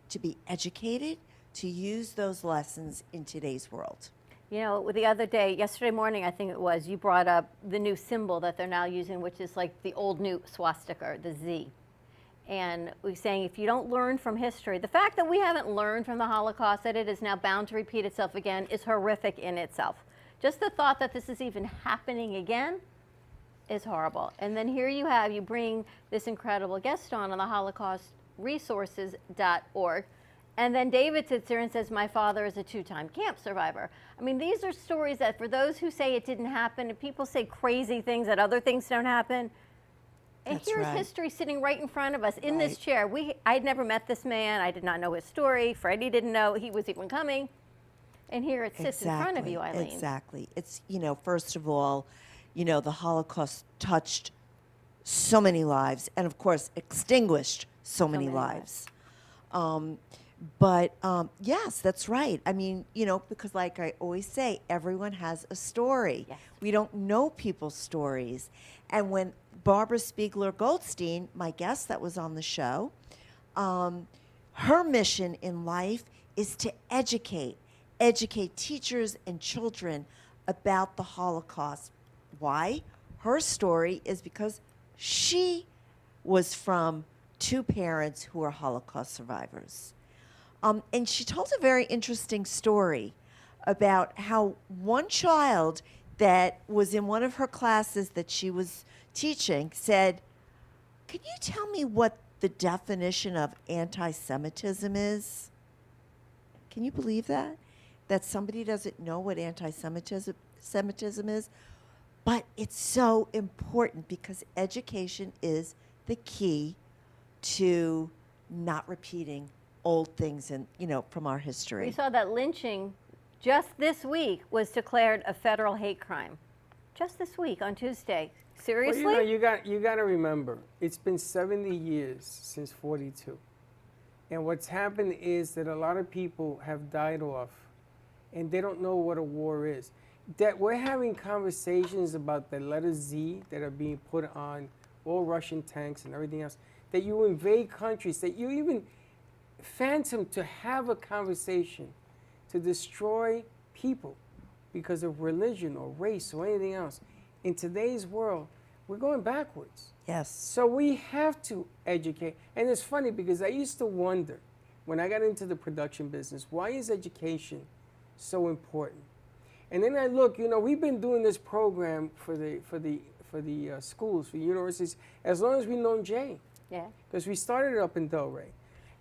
to be educated, to use those lessons in today's world. The other day, yesterday morning, I think it was, you brought up the new symbol that they're now using, which is like the old new swastika, the Z. And we're saying if you don't learn from history, the fact that we haven't learned from the Holocaust, that it is now bound to repeat itself again, is horrific in itself. Just the thought that this is even happening again is horrible. And then here you bring this incredible guest on the HolocaustResources.org. And then David sits there and says, my father is a 2-time camp survivor. I mean, these are stories that for those who say it didn't happen, and people say crazy things that other things don't happen, and That's here's right. history sitting right in front of us in this chair. I'd never met this man. I did not know his story. Freddie didn't know he was even coming. And here it sits in front of you, Eileen. Exactly. It's, first of all, the Holocaust touched so many lives and, of course, extinguished so many lives. But yes, that's right. I mean, because like I always say, everyone has a story. Yes. We don't know people's stories. And when Barbara Spiegler Goldstein, my guest that was on the show, her mission in life is to educate teachers and children about the Holocaust. Why? Her story is because she was from 2 parents who are Holocaust survivors. And she told a very interesting story about how one child that was in one of her classes that she was teaching said, "Can you tell me what the definition of anti-Semitism is?" Can you believe that? That somebody doesn't know what anti-Semitism is? But it's so important because education is the key to not repeating old things and from our history. We saw that lynching just this week was declared a federal hate crime. Just this week on Tuesday. Seriously? Well, you got to remember, it's been 70 years since 42. And what's happened is that a lot of people have died off and they don't know what a war is. That we're having conversations about the letter Z that are being put on all Russian tanks and everything else, that you invade countries, that you even phantom to have a conversation to destroy people because of religion or race or anything else. In today's world, we're going backwards. Yes. So we have to educate. And it's funny because I used to wonder when I got into the production business, why is education so important? And then I look, we've been doing this program for the schools, for universities, as long as we've known Jay. Yeah. Because we started it up in Delray.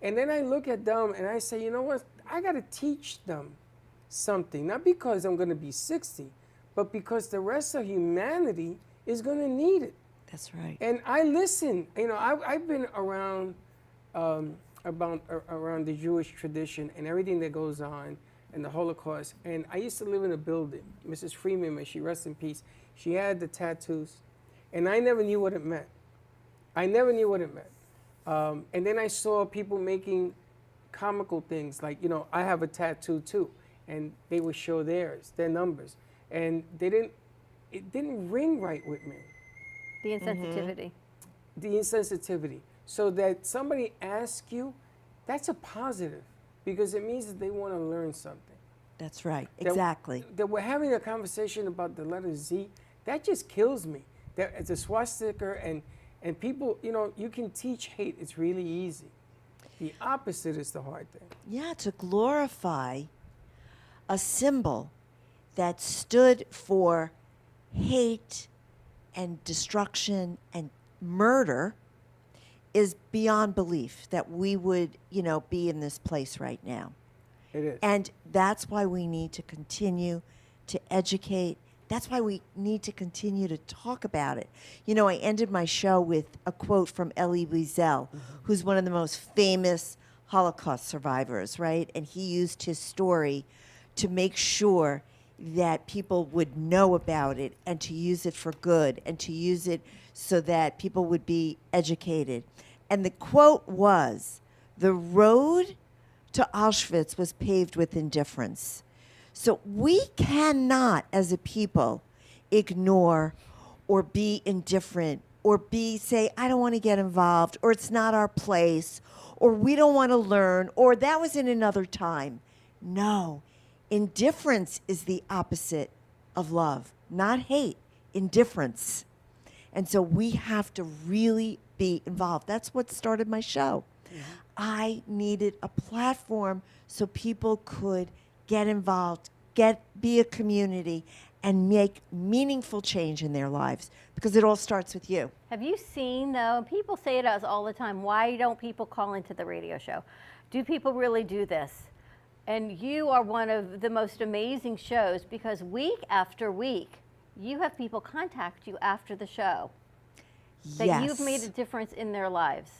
And then I look at them and I say, you know what? I got to teach them something, not because I'm going to be 60, but because the rest of humanity is going to need it. That's right. And I listen. I've been around around the Jewish tradition and everything that goes on and the Holocaust. And I used to live in a building. Mrs. Freeman, may she rest in peace, she had the tattoos. And I never knew what it meant. And then I saw people making comical things like, I have a tattoo too. And they would show their numbers. And it didn't ring right with me. The insensitivity. The insensitivity. So that somebody asks you, that's a positive because it means that they want to learn something. That's right. Exactly. That we're having a conversation about the letter Z, that just kills me. That it's a swastika and people, you can teach hate. It's really easy. The opposite is the hard thing. Yeah, to glorify a symbol that stood for hate and destruction and murder is beyond belief that we would, be in this place right now. It is. And that's why we need to continue to educate. That's why we need to continue to talk about it. I ended my show with a quote from Elie Wiesel, who's one of the most famous Holocaust survivors, right? And he used his story to make sure that people would know about it and to use it for good and to use it so that people would be educated. And the quote was, "The road to Auschwitz was paved with indifference." So we cannot, as a people, ignore or be indifferent or say, I don't want to get involved, or it's not our place, or we don't want to learn, or that was in another time. No, indifference is the opposite of love, not hate, indifference. And so we have to really be involved. That's what started my show. Mm-hmm. I needed a platform so people could get involved, be a community, and make meaningful change in their lives, because it all starts with you. Have you seen, though, people say to us all the time, why don't people call into the radio show? do people really do this? And you are one of the most amazing shows because week after week, you have people contact you after the show that you've made a difference in their lives.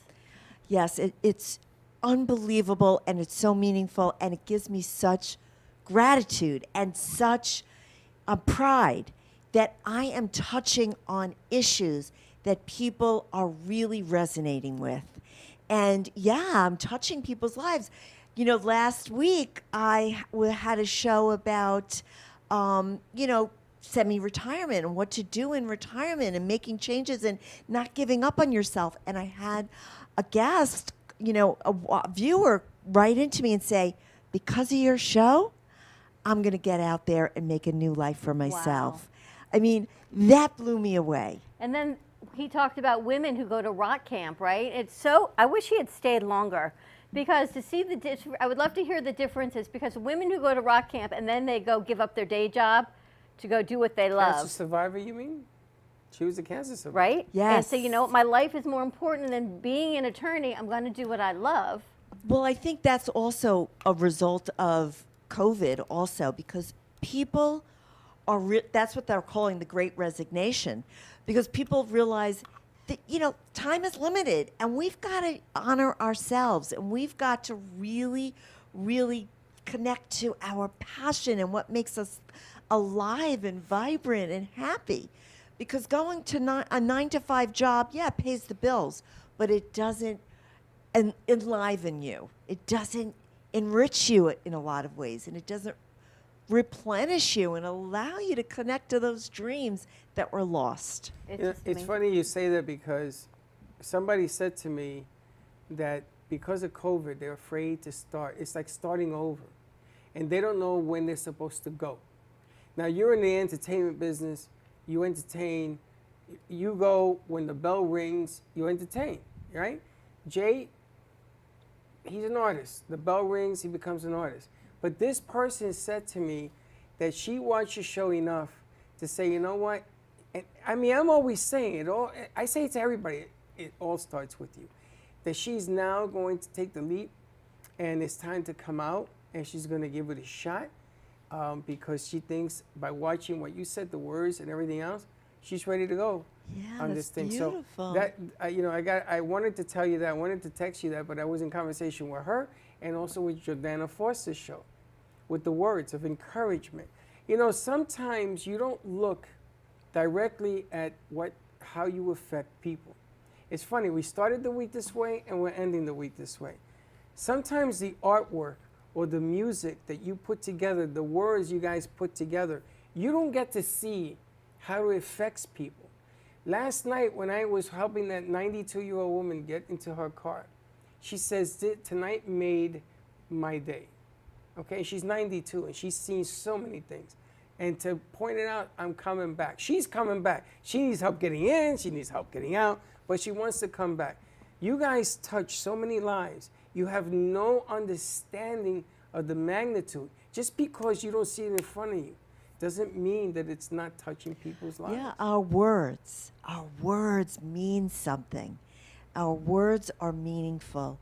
Yes, it's unbelievable and it's so meaningful and it gives me such gratitude and such pride that I am touching on issues that people are really resonating with. And yeah, I'm touching people's lives. You know, last week I had a show about, semi-retirement and what to do in retirement and making changes and not giving up on yourself. And I had a guest, a viewer write into me and say, because of your show, I'm going to get out there and make a new life for myself. Wow. I mean, that blew me away. And then he talked about women who go to rock camp, right? I wish he had stayed longer. Because to see I would love to hear the differences because women who go to rock camp and then they go give up their day job to go do what they love. Cancer survivor, you mean? She was a cancer survivor. Right? Yes. And so, you know, my life is more important than being an attorney. I'm going to do what I love. Well, I think that's also a result of COVID also because people that's what they're calling the Great Resignation because people realize that, time is limited and we've got to honor ourselves and we've got to really, really connect to our passion and what makes us alive and vibrant and happy. Because going to a 9-to-5 job, pays the bills, but it doesn't enliven you. It doesn't enrich you in a lot of ways, and it doesn't replenish you and allow you to connect to those dreams that were lost. It's funny you say that because somebody said to me that because of COVID, they're afraid to start. It's like starting over, and they don't know when they're supposed to go. Now, you're in the entertainment business. You entertain. You go when the bell rings, you entertain, right? Jay, he's an artist. The bell rings, he becomes an artist. But this person said to me that she watched your show enough to say, you know what? And I mean, I'm always saying it all. I say it to everybody. It all starts with you. That she's now going to take the leap, and it's time to come out, and she's going to give it a shot because she thinks by watching what you said, the words and everything else, she's ready to go on this thing. Beautiful. So that I wanted to tell you that. I wanted to text you that, but I was in conversation with her and also with Jordana Foster's show, with the words of encouragement. You know, sometimes you don't look directly at how you affect people. It's funny, we started the week this way and we're ending the week this way. Sometimes the artwork or the music that you put together, the words you guys put together, you don't get to see how it affects people. Last night when I was helping that 92-year-old woman get into her car, she says, tonight made my day. Okay, she's 92 and she's seen so many things. And to point it out, I'm coming back. She's coming back. She needs help getting in, she needs help getting out, but she wants to come back. You guys touch so many lives. You have no understanding of the magnitude. Just because you don't see it in front of you doesn't mean that it's not touching people's lives. Yeah, our words mean something. Our words are meaningful.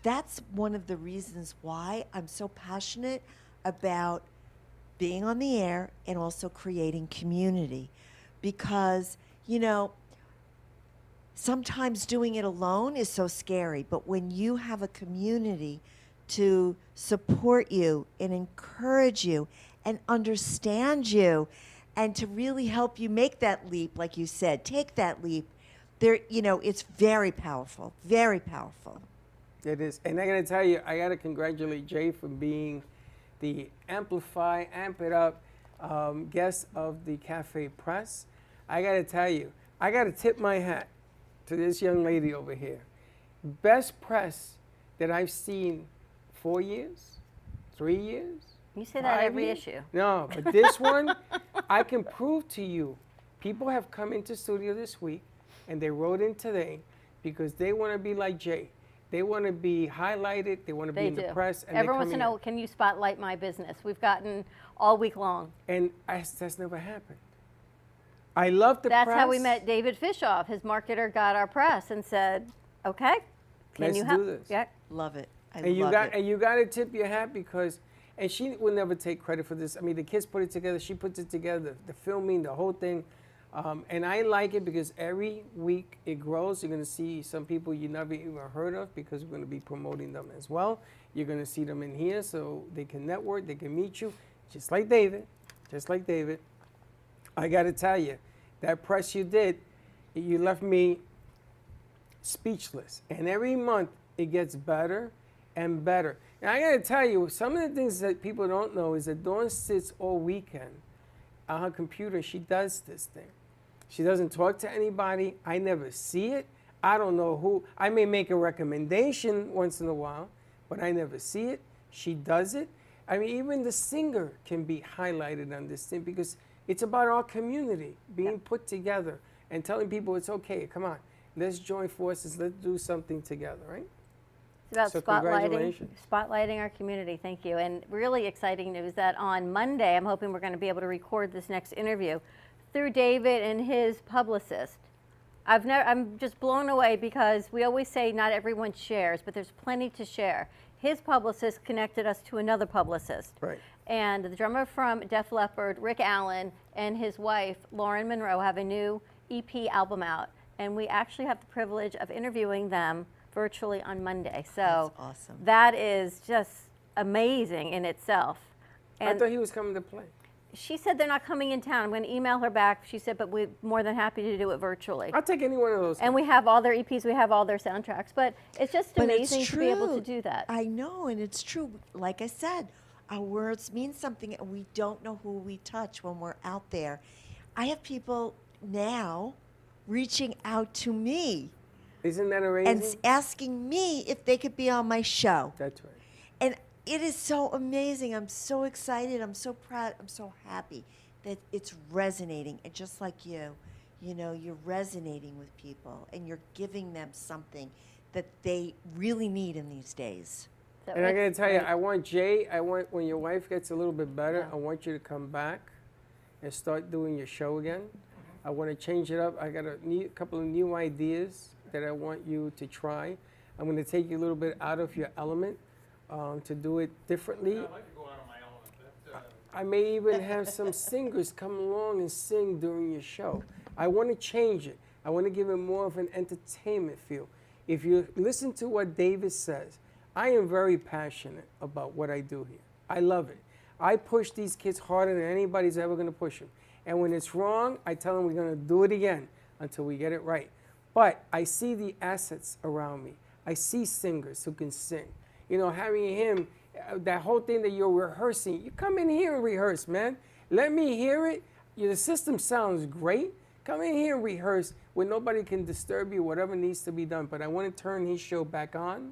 That's one of the reasons why I'm so passionate about being on the air and also creating community. Because, you know, sometimes doing it alone is so scary, but when you have a community to support you and encourage you and understand you and to really help you make that leap, like you said, take that leap, there, you know, it's very powerful, very powerful. It is. And I got to tell you, I got to congratulate Jay for being the Amplify, Amp It Up guest of the Cafe Press. I got to tell you, I got to tip my hat to this young lady over here. Best press that I've seen 4 years, 3 years. You say that 5 every years. issue. No, but this one, I can prove to you, people have come into studio this week and they wrote in today because they want to be like Jay. They want to be highlighted. They want to be in the press. And everyone wants to know, can you spotlight my business? We've gotten all week long. And that's never happened. I love the press. That's how we met David Fishoff. His marketer got our press and said, okay, can you help? Let's do this. Yeah. Love it. I and love it. And you got to tip your hat because, and she will never take credit for this. I mean, the kids put it together. She puts it together. The filming, the whole thing. And I like it because every week it grows. You're going to see some people you never even heard of because we're going to be promoting them as well. You're going to see them in here so they can network, they can meet you, just like David. Just like David. I got to tell you, that press you did, you left me speechless. And every month it gets better and better. And I got to tell you, some of the things that people don't know is that Dawn sits all weekend on her computer. She does this thing. She doesn't talk to anybody. I never see it. I don't know who. I may make a recommendation once in a while, but I never see it. She does it. I mean, even the singer can be highlighted on this thing because it's about our community being put together and telling people it's okay. Come on, let's join forces. Let's do something together, right? It's about So spotlighting congratulations. our community. Thank you. And really exciting news that on Monday, I'm hoping we're going to be able to record this next interview through David and his publicist. I'm just blown away because we always say not everyone shares, but there's plenty to share. His publicist connected us to another publicist. Right. And the drummer from Def Leppard, Rick Allen, and his wife, Lauren Monroe, have a new EP album out. And we actually have the privilege of interviewing them virtually on Monday. So That's awesome. that is just amazing in itself. I thought he was coming to play. She said they're not coming in town. I'm going to email her back. She said, but we're more than happy to do it virtually. I'll take any one of those. And we have all their EPs, we have all their soundtracks. But it's just But amazing it's to be able to true. do that. I know, and it's true. Like I said, our words mean something, and we don't know who we touch when we're out there. I have people now reaching out to me Isn't that amazing? and asking me if they could be on my show. That's right. And it is so amazing. I'm so excited. I'm so proud. I'm so happy that it's resonating. And just like you know, you're resonating with people and you're giving them something that they really need in these days. So And I got to it's tell you, great. I want Jay, when your wife gets a little bit better, I want you to come back and start doing your show again. I want to change it up. I got a couple of new ideas that I want you to try. I'm going to take you a little bit out of your element to do it differently. I may even have some singers come along and sing during your show. I want to change it. I want to give it more of an entertainment feel. If you listen to what David says, I am very passionate about what I do here. I love it. I push these kids harder than anybody's ever going to push them. And when it's wrong, I tell them we're going to do it again until we get it right. But I see the assets around me. I see singers who can sing. You know, having him, that whole thing that you're rehearsing, you come in here and rehearse, man. Let me hear it. The system sounds great. Come in here and rehearse where nobody can disturb you, whatever needs to be done. But I want to turn his show back on,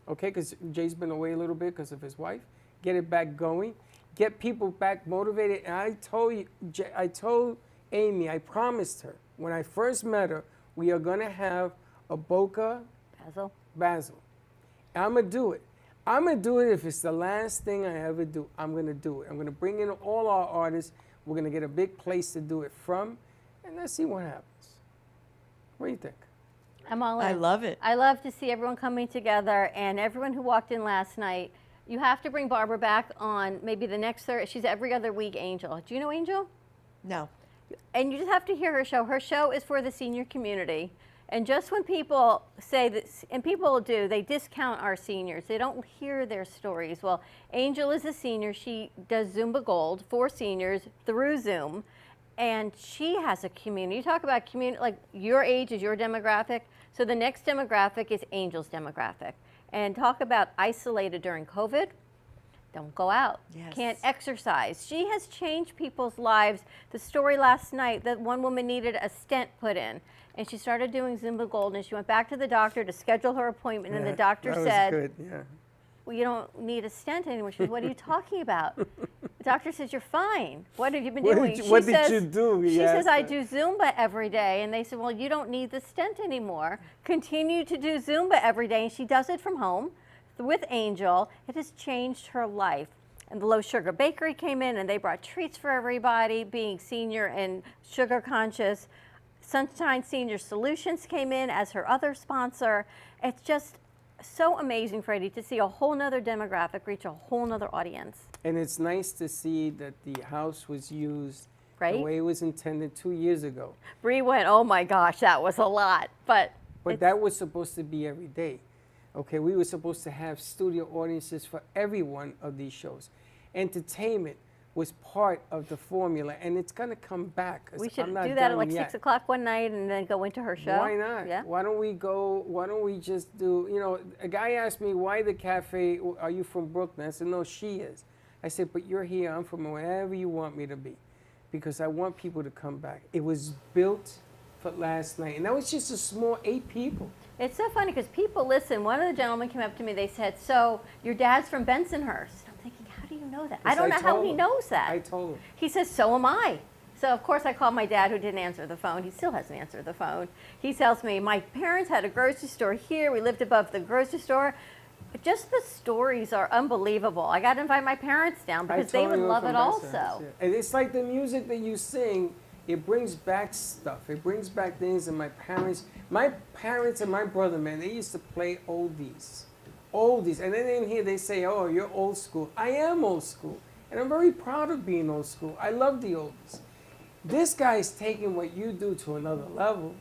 okay, because Jay's been away a little bit because of his wife. Get it back going. Get people back motivated. And I told Amy, I promised her, when I first met her, we are going to have a Boca Basil. I'm going to do it. I'm going to do it if it's the last thing I ever do. I'm going to do it. I'm going to bring in all our artists. We're going to get a big place to do it from, and let's see what happens. What do you think? I'm all in. I love it. I love to see everyone coming together and everyone who walked in last night. You have to bring Barbara back on maybe the next Thursday. She's every other week, Angel. Do you know Angel? No. And you just have to hear her show. Her show is for the senior community. And just when people say this, and people do, they discount our seniors. They don't hear their stories. Well, Angel is a senior. She does Zumba Gold for seniors through Zoom. And she has a community. You talk about community, like your age is your demographic. So the next demographic is Angel's demographic. And talk about isolated during COVID. Don't go out. Yes. Can't exercise. She has changed people's lives. The story last night that one woman needed a stent put in, and she started doing Zumba Gold, and she went back to the doctor to schedule her appointment, and the doctor that said, was good. Yeah. well, you don't need a stent anymore. She said, what are you talking about? The doctor says, you're fine. What have you been doing? What did you do? She He says, asked I her. do Zumba every day. And they said, well, you don't need the stent anymore. Continue to do Zumba every day. And she does it from home with Angel. It has changed her life. And the Low Sugar Bakery came in, and they brought treats for everybody, being senior and sugar conscious. Sunshine Senior Solutions came in as her other sponsor. It's just so amazing, Freddie, to see a whole nother demographic reach a whole nother audience. And it's nice to see that the house was used Right? the way it was intended 2 years ago. Bree went, oh my gosh, that was a lot. But that was supposed to be every day. Okay, we were supposed to have studio audiences for every one of these shows. Entertainment was part of the formula, and it's going to come back. 'Cause we should I'm not do that at done like yet. 6 o'clock one night and then go into her show. Why not? Yeah. Why don't we just do, a guy asked me, why the cafe, are you from Brooklyn? I said, no, she is. I said, but you're here, I'm from wherever you want me to be. Because I want people to come back. It was built for last night, and that was just a small 8 people. It's so funny because people listen. One of the gentlemen came up to me, they said, so your dad's from Bensonhurst. I'm thinking, how do you know that? I Yes, don't I know how told he him. knows that. I told him. He says, so am I. So, of course, I called my dad, who didn't answer the phone. He still hasn't answered the phone. He tells me, my parents had a grocery store here. We lived above the grocery store. Just the stories are unbelievable. I got to invite my parents down because they would love it also. And it's like the music that you sing, it brings back stuff. It brings back things that my parents and my brother, man, they used to play oldies. Oldies. And then in here they say, oh, you're old school. I am old school. And I'm very proud of being old school. I love the oldies. This guy's taking what you do to another level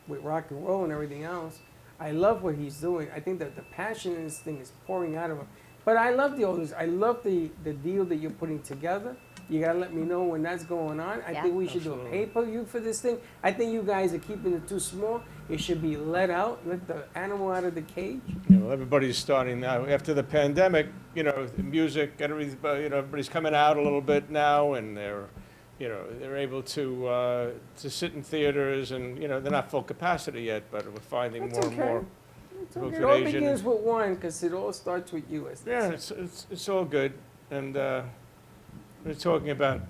with rock and roll and everything else. I love what he's doing. I think that the passion in this thing is pouring out of him. But I love the oldies. I love the deal that you're putting together. You gotta let me know when that's going on. I think we should do a pay-per-view for this thing. I think you guys are keeping it too small. It should be let out, let the animal out of the cage. Everybody's starting now. After the pandemic, the music, everybody's coming out a little bit now, and they're able to sit in theaters, and they're not full capacity yet, but we're finding That's more and okay. more. It's okay. It all begins with one, because it all starts with you. As they Yeah, say. it's all good, and we're talking about,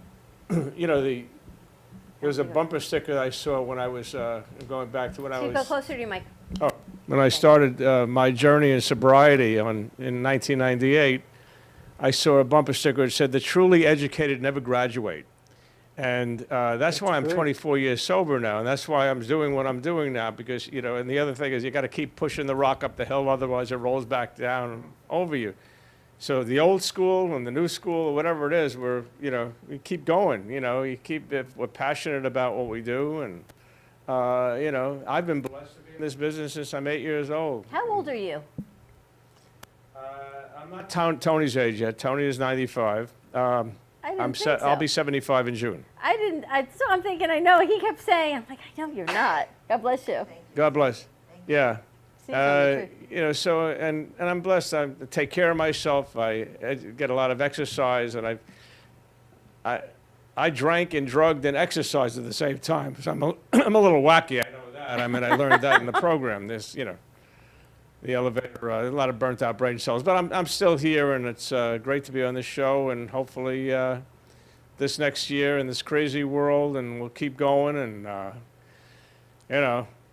there was a bumper sticker I saw when I was going back to when I So you was. go closer to your mic. Oh, when I started my journey in sobriety in 1998, I saw a bumper sticker that said, "The truly educated never graduate." And that's why I'm 24 years sober now, and that's why I'm doing what I'm doing now, because, and the other thing is you got to keep pushing the rock up the hill, otherwise it rolls back down over you. So the old school and the new school, or whatever it is, we keep going, we're passionate about what we do, and, I've been blessed to be in this business since I'm 8 years old. How old are you? I'm not Tony's age yet. Tony is 95. I didn't think so. I'll be 75 in June. So I'm thinking, I know. He kept saying, I'm like, I know you're not. God bless you. God bless. Yeah. See, So, and I'm blessed. I take care of myself. I get a lot of exercise, and I drank and drugged and exercised at the same time. So I'm a little wacky. I know that. I mean, I learned that in the program. The elevator, a lot of burnt out brain cells. But I'm still here, and it's great to be on this show, and hopefully this next year in this crazy world, and we'll keep going. And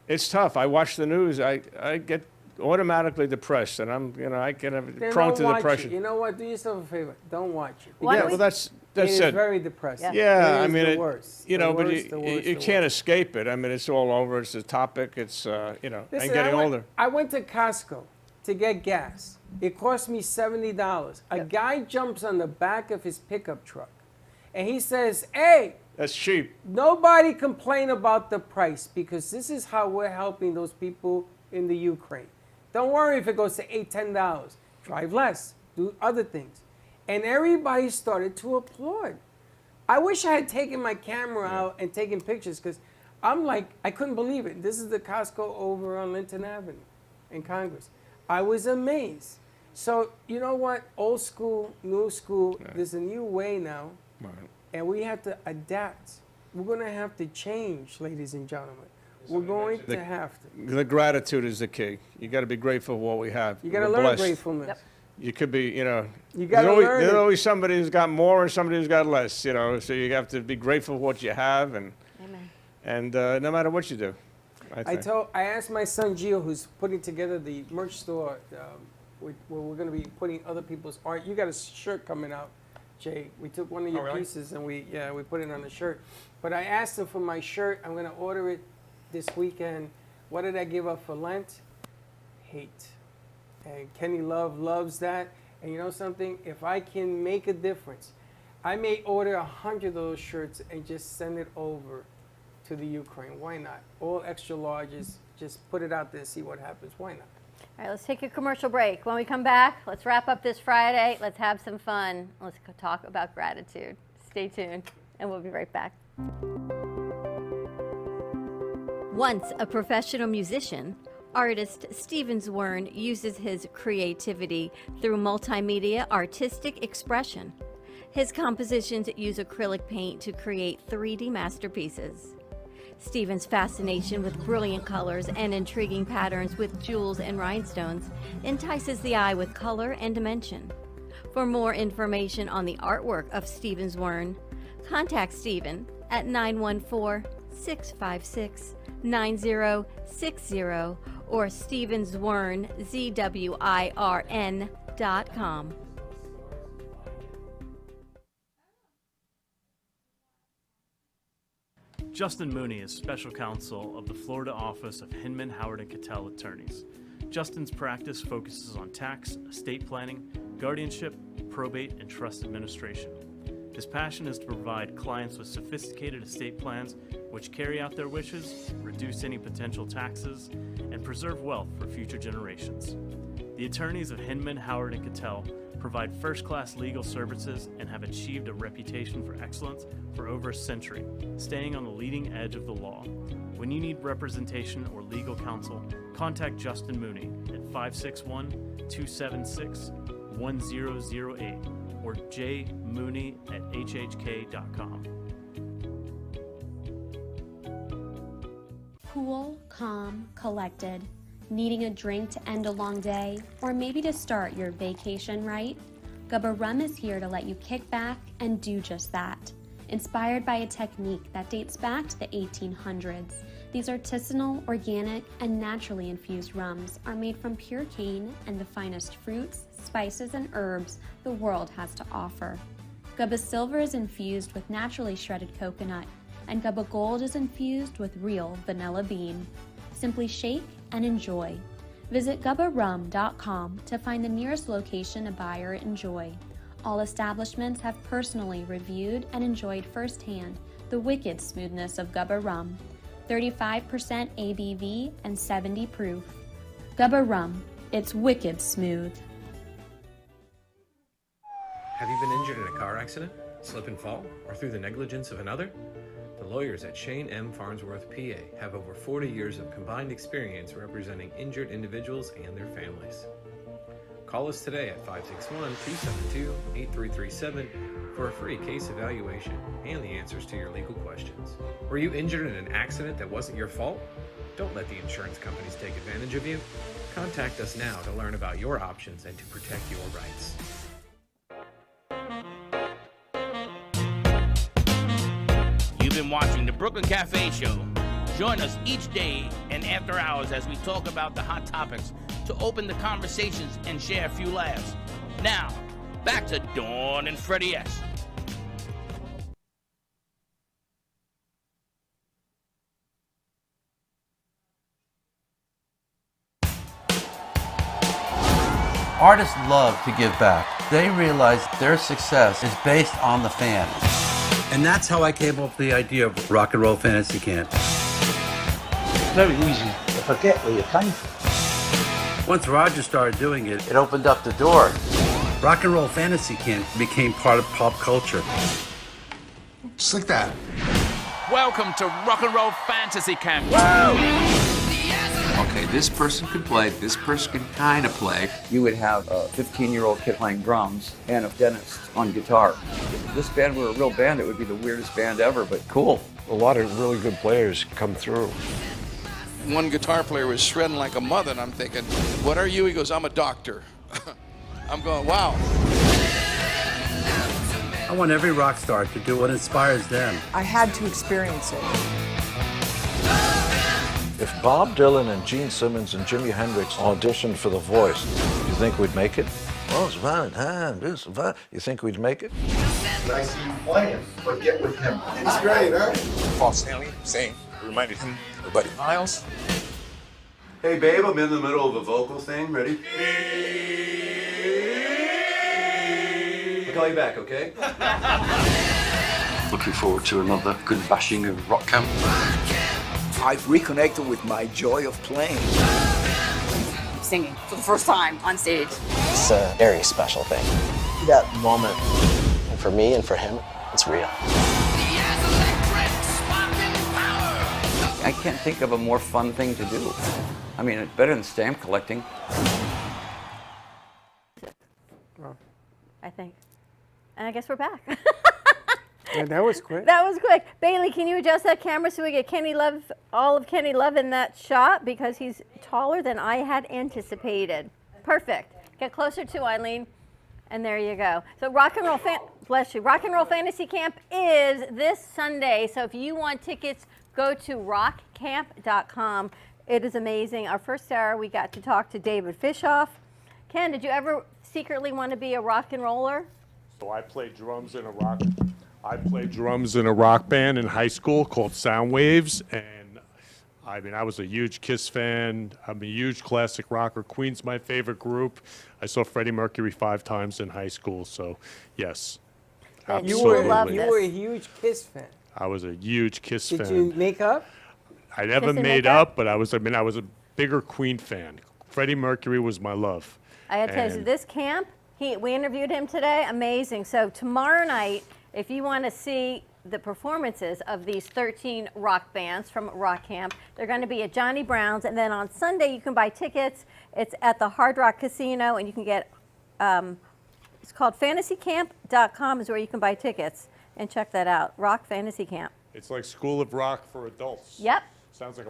it's tough. I watch the news. I get automatically depressed, and I get Then prone don't to watch depression. it. You know what? Do yourself a favor. Don't watch it. Yeah, well, that's it. Is it. very depressing. Yeah, It I is mean, the worst. but The worst, you can't escape it. I mean, it's all over. It's a topic. It's Listen, I'm getting older. I went to Costco to get gas. It cost me $70. A guy jumps on the back of his pickup truck, and he says, "Hey, that's cheap." Nobody complain about the price, because this is how we're helping those people in the Ukraine. Don't worry if it goes to $8, $10. Drive less. Do other things." And everybody started to applaud. I wish I had taken my camera out and taken pictures, because I'm like, I couldn't believe it. This is the Costco over on Linton Avenue in Congress. I was amazed. So, you know what? Old school, new school, there's a new way now, and we have to adapt. We're going to have to change, ladies and gentlemen. We're going to have to. The gratitude is the key. You got to be grateful for what we have. You got to We're learn blessed. gratefulness. Yep. You could be, You got there's to always, learn there's it. always somebody who's got more and somebody who's got less, So you have to be grateful for what you have, and no matter what you do. I asked my son Gio, who's putting together the merch store, where we're going to be putting other people's art. You got a shirt coming out, Jay. We took one of your pieces and we put it on the shirt. But I asked him for my shirt. I'm going to order it this weekend. What did I give up for Lent? Hate. And Kenny Love loves that. And you know something? If I can make a difference, I may order 100 of those shirts and just send it over to the Ukraine. Why not? All extra larges, just put it out there and see what happens. Why not? All right, let's take a commercial break. When we come back, let's wrap up this Friday. Let's have some fun. Let's talk about gratitude. Stay tuned, and we'll be right back. Once a professional musician, artist Steven Zwirn uses his creativity through multimedia artistic expression. His compositions use acrylic paint to create 3D masterpieces. Steven's fascination with brilliant colors and intriguing patterns with jewels and rhinestones entices the eye with color and dimension. For more information on the artwork of Steven Zwirn, contact Steven at 914-656-9060 or stevenzwirn.com. Justin Mooney is special counsel of the Florida office of Hinman, Howard & Cattell Attorneys. Justin's practice focuses on tax, estate planning, guardianship, probate, and trust administration. His passion is to provide clients with sophisticated estate plans which carry out their wishes, reduce any potential taxes, and preserve wealth for future generations. The attorneys of Hinman, Howard & Cattell provide first-class legal services and have achieved a reputation for excellence for over a century, staying on the leading edge of the law. When you need representation or legal counsel, contact Justin Mooney at 561-276-1008 or jmooney@hhk.com. Cool, calm, collected. Needing a drink to end a long day, or maybe to start your vacation right? Gubba Rum is here to let you kick back and do just that. Inspired by a technique that dates back to the 1800s, these artisanal, organic, and naturally infused rums are made from pure cane and the finest fruits, spices, and herbs the world has to offer. Gubba Silver is infused with naturally shredded coconut, and Gubba Gold is infused with real vanilla bean. Simply shake and enjoy. Visit gubbarum.com to find the nearest location to buy or enjoy. All establishments have personally reviewed and enjoyed firsthand the wicked smoothness of Gubba Rum. 35% ABV and 70 proof. Gubba Rum, it's wicked smooth. Have you been injured in a car accident, slip and fall, or through the negligence of another? The lawyers at Shane M. Farnsworth, PA have over 40 years of combined experience representing injured individuals and their families. Call us today at 561-272-8337 for a free case evaluation and the answers to your legal questions. Were you injured in an accident that wasn't your fault? Don't let the insurance companies take advantage of you. Contact us now to learn about your options and to protect your rights. You've been watching the Brooklyn Cafe Show. Join us each day and after hours as we talk about the hot topics to open the conversations and share a few laughs. Now, back to Dawn and Freddie S. Artists love to give back. They realize their success is based on the fans. And that's how I came up with the idea of Rock and Roll Fantasy Camp. It's very easy to forget where you came from. Once Roger started doing it, it opened up the door. Rock and Roll Fantasy Camp became part of pop culture. Just like that. Welcome to Rock and Roll Fantasy Camp. Okay, this person can play, this person can kind of play. You would have a 15-year-old kid playing drums and a dentist on guitar. If this band were a real band, it would be the weirdest band ever, but cool. A lot of really good players come through. One guitar player was shredding like a mother, and I'm thinking, what are you? He goes, I'm a doctor. I'm going, wow. I want every rock star to do what inspires them. I had to experience it. If Bob Dylan and Gene Simmons and Jimi Hendrix auditioned for The Voice, do you think we'd make it? Oh, it's Valentine. You think we'd make it? I see you playing, but get with him. He's great, huh? Paul Stanley, same. Reminded him of Buddy Miles. Hey babe, I'm in the middle of a vocal thing. Ready? I'll call you back, okay? Looking forward to another good bashing of Rock Camp. I've reconnected with my joy of playing. Singing for the first time on stage. It's a very special thing. That moment, and for me and for him, it's real. I can't think of a more fun thing to do. I mean, it's better than stamp collecting. I think. And I guess we're back. Yeah, that was quick. That was quick. Bailey, can you adjust that camera so we get Kenny Love, all of Kenny Love in that shot, because he's taller than I had anticipated. Perfect. Get closer to Eileen, and there you go. So Rock and Roll Fantasy Camp is this Sunday. So if you want tickets, go to rockcamp.com. It is amazing. Our first hour, we got to talk to David Fishoff. Ken, did you ever secretly want to be a rock and roller? So I played drums in a rock band in high school called Sound Waves, and I mean, I was a huge Kiss fan. I'm a huge classic rocker. Queen's my favorite group. I saw Freddie Mercury 5 times in high school, so yes, absolutely. You were a huge Kiss fan. I was a huge Kiss fan. Did you make up? I never Kiss and made make up? up, but I was a bigger Queen fan. Freddie Mercury was my love. I got to tell you, And- this camp, we interviewed him today, amazing. So tomorrow night, if you want to see the performances of these 13 rock bands from Rock Camp, they're going to be at Johnny Brown's, and then on Sunday you can buy tickets. It's at the Hard Rock Casino, and you can get, it's called fantasycamp.com is where you can buy tickets, and check that out, Rock Fantasy Camp. It's like School of Rock for adults. Yep. Sounds like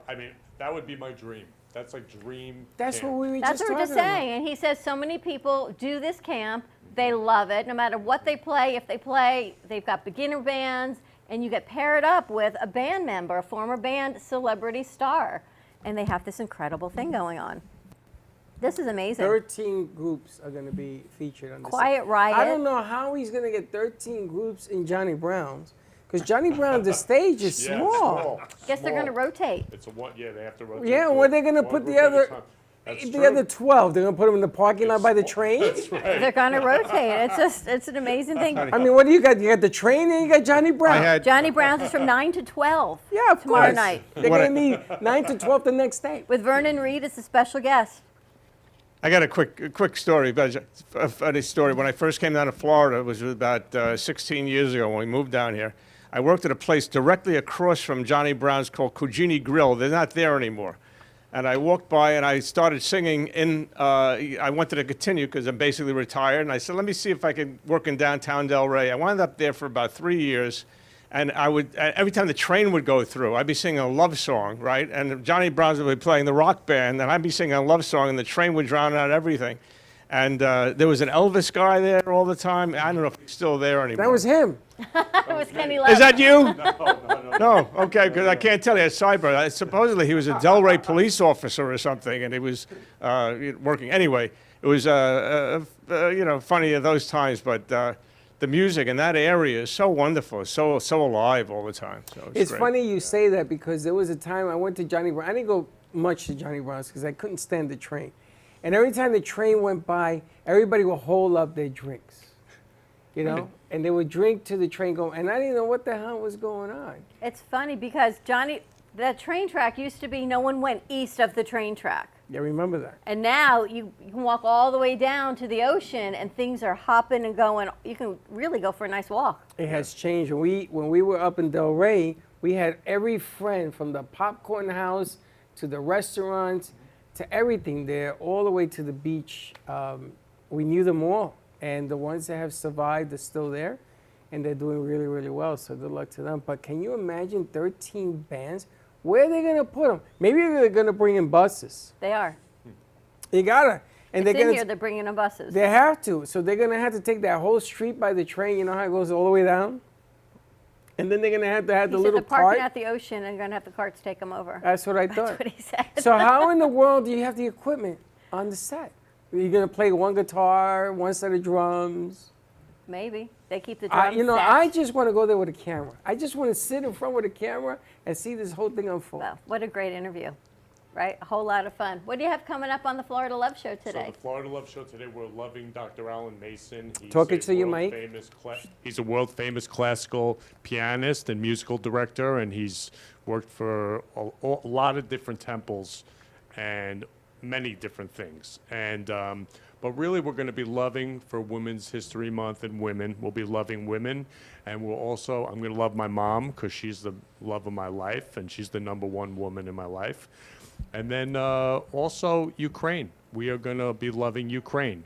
I mean, that would be my dream. That's like dream. That's camp. what we were That's just what we're just talking about. saying. And he says so many people do this camp. They love it. No matter what they play, if they play, they've got beginner bands, and you get paired up with a band member, a former band celebrity star. And they have this incredible thing going on. This is amazing. 13 groups are going to be featured on this. Quiet Riot. I don't know how he's going to get 13 groups in Johnny Brown's, because Johnny Brown's, the stage is Yeah, small. Guess they're going to rotate. It's a one. Yeah, they have to rotate. Yeah, to where they're going to one put the group at a other, time. That's the true. other 12? They're going to put them in the parking lot by the train? That's right. They're going to rotate. It's an amazing thing. I mean, what do you got? You got the train and you got Johnny Brown. Johnny Brown's is from 9 to 12. Yeah, of tomorrow course. night. They're going to need 9 to 12 the next day. With Vernon Reed as a special guest. I got a quick story, a funny story. When I first came down to Florida, it was about 16 years ago when we moved down here. I worked at a place directly across from Johnny Brown's called Cugini Grill. They're not there anymore. And I walked by and I started singing I wanted to continue because I'm basically retired. And I said, let me see if I could work in downtown Delray. I wound up there for about 3 years. And I would, every time the train would go through, I'd be singing a love song, right? And Johnny Brown's would be playing the rock band, and I'd be singing a love song, and the train would drown out everything. And there was an Elvis guy there all the time. I don't know if he's still there anymore. That was him. It was Kenny Love. Is that you? No, okay, because I can't tell you. It's cyber. Supposedly he was a Delray police officer or something, and he was working. Anyway, it was funny at those times, but the music in that area is so wonderful, so alive all the time. So It's great. funny you say that, because there was a time I went to Johnny Brown. I didn't go much to Johnny Brown's because I couldn't stand the train. And every time the train went by, everybody would hold up their drinks, you know? And they would drink to the train going, and I didn't know what the hell was going on. It's funny because that train track used to be no one went east of the train track. Yeah, remember that. And now you can walk all the way down to the ocean and things are hopping and going. You can really go for a nice walk. It has changed. When we were up in Delray, we had every friend from the popcorn house to the restaurants to everything there, all the way to the beach. We knew them all. And the ones that have survived are still there, and they're doing really, really well. So good luck to them. But can you imagine 13 bands? Where are they going to put them? Maybe they're going to bring in buses. They are. You gotta. And It's they're in going here, they're bringing in buses. They have to. So they're going to have to take that whole street by the train. You know how it goes all the way down? And then they're going to have the He said little they're parking cart. at the ocean and going to have the carts take them over. That's what I thought. That's what he said. So how in the world do you have the equipment on the set? Are you going to play one guitar, one set of drums? Maybe. They keep the drums set. I just want to go there with a camera. I just want to sit in front with a camera and see this whole thing unfold. Well, what a great interview. right? A whole lot of fun. What do you have coming up on the Florida Love Show So today? the Florida Love Show today, we're loving Dr. Alan Mason. He's Talk it a to you, world Mike. famous he's a world famous classical pianist and musical director, and he's worked for a lot of different temples and many different things. And but really, we're going to be loving for Women's History Month and women. We'll be loving women, and I'm going to love my mom because she's the love of my life, and she's the #1 woman in my life. And then also Ukraine. We are going to be loving Ukraine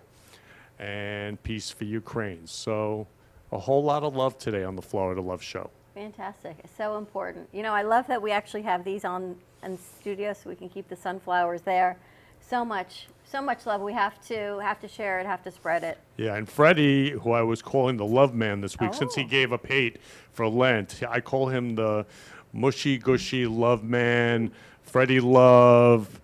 and peace for Ukraine. So a whole lot of love today on the Florida Love Show. Fantastic. It's so important. You know, I love that we actually have these on in studio so we can keep the sunflowers there. So much love. We have to share it, have to spread it. Yeah, and Freddie, who I was calling the love man this week, since he gave up hate for Lent, I call him the mushy gushy love man, Freddie Love.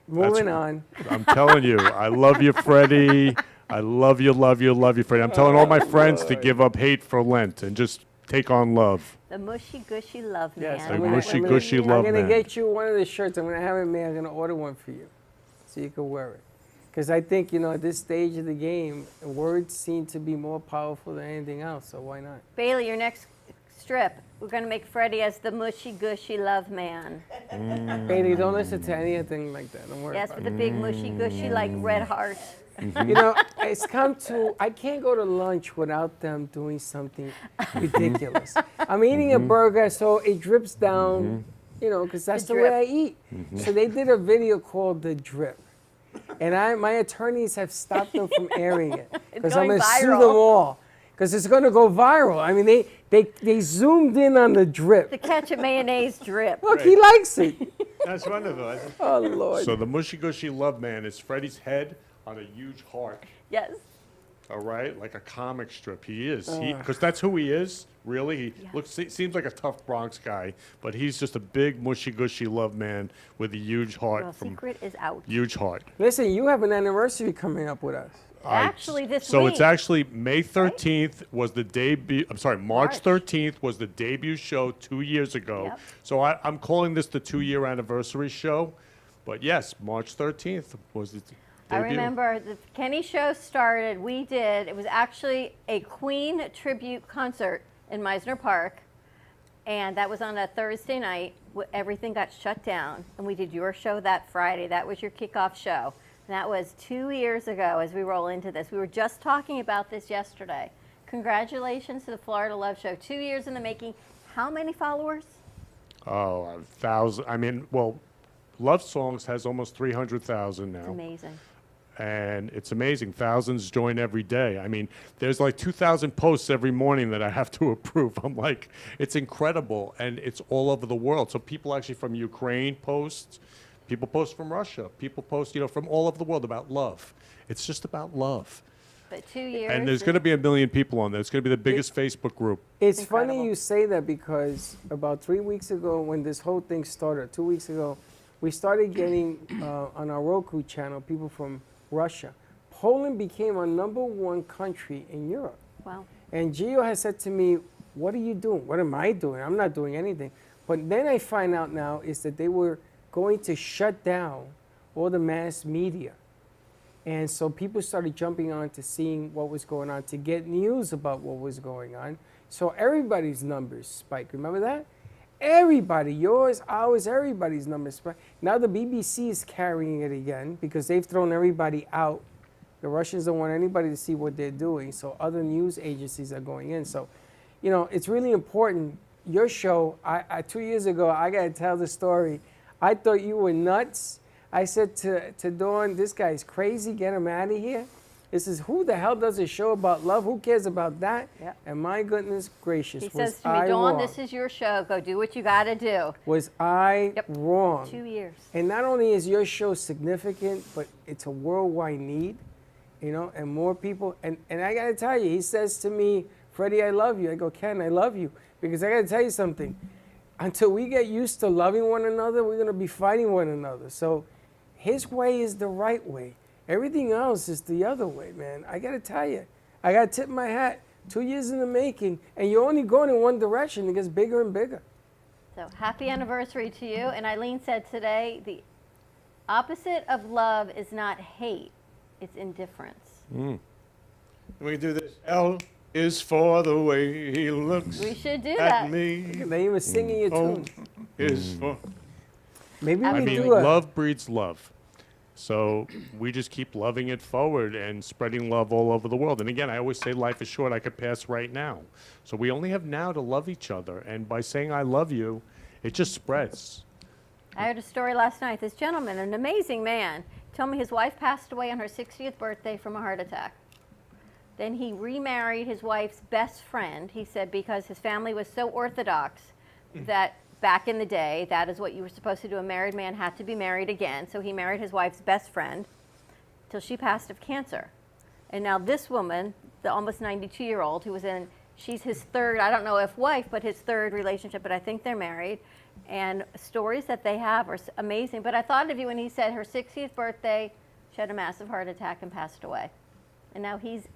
Moving on. I'm telling you, I love you, Freddie. I love you, Freddie. I'm telling all my friends to give up hate for Lent and just take on love. The mushy gushy love Yes, man. The mushy gushy love I'm man. going to get you one of the shirts. I'm going to have it made. I'm going to order one for you so you can wear it. Because I think, you know, at this stage of the game, words seem to be more powerful than anything else, so why not? Bailey, your next strip, we're going to make Freddie as the mushy gushy love man. Bailey, don't listen to anything like that. Don't worry Yes, about with the big mushy gushy like red heart. You know, it's come to, I can't go to lunch without them doing something ridiculous. I'm eating a burger, so it drips down, you know, because that's the way I eat. So they did a video called The Drip. And my attorneys have stopped them from airing it. Because I'm going to sue them all. Because it's going to go viral. I mean, they zoomed in on the drip. The ketchup mayonnaise drip. Look, he likes it. That's wonderful. Oh, Lord. So the mushy gushy love man is Freddie's head on a huge heart. Yes. All right, like a comic strip. He is, Ah. because that's who he is. Really, he seems like a tough Bronx guy, but he's just a big mushy gushy love man with a huge heart. Well, secret is out. Huge heart. Listen, you have an anniversary coming up with us. Actually, this So week. it's actually May 13th was the debut. I'm sorry, March 13th was the debut show 2 years ago. Yep. So I'm calling this the 2-year anniversary show. But yes, March 13th was the debut. I remember the Kenny show started. It was actually a Queen tribute concert in Meisner Park. And that was on a Thursday night. Everything got shut down. And we did your show that Friday. That was your kickoff show. And that was 2 years ago as we roll into this. We were just talking about this yesterday. Congratulations to the Florida Love Show. 2 years in the making. How many followers? Oh, 1,000. I mean, well, Love Songs has almost 300,000 now. It's amazing. And it's amazing. Thousands join every day. I mean, there's like 2,000 posts every morning that I have to approve. I'm like, it's incredible. And it's all over the world. So people actually from Ukraine post. People post from Russia. People post, from all over the world about love. It's just about love. But 2 years. And there's going to be 1 million people on there. It's going to be the biggest Facebook group. It's funny you say that because about 3 weeks ago when this whole thing started, 2 weeks ago, we started getting on our Roku channel people from Russia. Poland became our #1 country in Europe. Wow. And Gio has said to me, what are you doing? What am I doing? I'm not doing anything. But then I find out now is that they were going to shut down all the mass media. And so people started jumping on to seeing what was going on, to get news about what was going on. So everybody's numbers spiked. Remember that? Everybody, yours, ours, everybody's numbers spiked. Now the BBC is carrying it again because they've thrown everybody out. The Russians don't want anybody to see what they're doing, so other news agencies are going in. So, it's really important. Your show, 2 years ago, I got to tell the story. I thought you were nuts. I said to Dawn, this guy's crazy, get him out of here. This is, who the hell does a show about love? Who cares about that? Yep. And my goodness gracious, He was says to me, I Dawn, wrong? this is your show. Go do what you got to do. Was I wrong? 2 years. And not only is your show significant, but it's a worldwide need, and more people. And I got to tell you, he says to me, Freddie, I love you. I go, Ken, I love you. Because I got to tell you something. Until we get used to loving one another, we're going to be fighting one another. So his way is the right way. Everything else is the other way, man. I got to tell you, I got to tip my hat. 2 years in the making, and you're only going in one direction. It gets bigger and bigger. So happy anniversary to you. And Eileen said today, Opposite of love is not hate, it's indifference. We do this. L is for the way he looks We should do at that. me. They even singing your O tune. is for. Maybe I we mean, do a love breeds love. So we just keep loving it forward and spreading love all over the world. And again, I always say life is short. I could pass right now. So we only have now to love each other. And by saying I love you, it just spreads. I heard a story last night. This gentleman, an amazing man, told me his wife passed away on her 60th birthday from a heart attack. Then he remarried his wife's best friend, he said, because his family was so orthodox that back in the day, that is what you were supposed to do. A married man had to be married again. So he married his wife's best friend till she passed of cancer. And now this woman, the almost 92-year-old who was in, she's his third, I don't know if wife, but his third relationship, but I think they're married. And stories that they have are amazing. But I thought of you when he said her 60th birthday, she had a massive heart attack and passed away. And now he's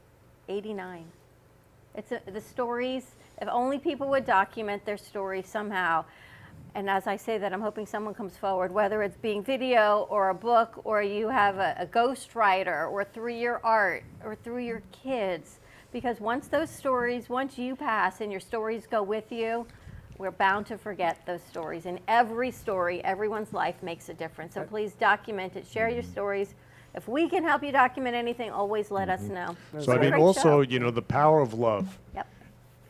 89. The stories, if only people would document their stories somehow. And as I say that, I'm hoping someone comes forward, whether it's being video or a book, or you have a ghostwriter, or through your art, or through your kids. Because once those stories, once you pass and your stories go with you, we're bound to forget those stories. And every story, everyone's life makes a difference. So please document it, share your stories. If we can help you document anything, always let us know. So I mean, also, you know, the power of love. Yep.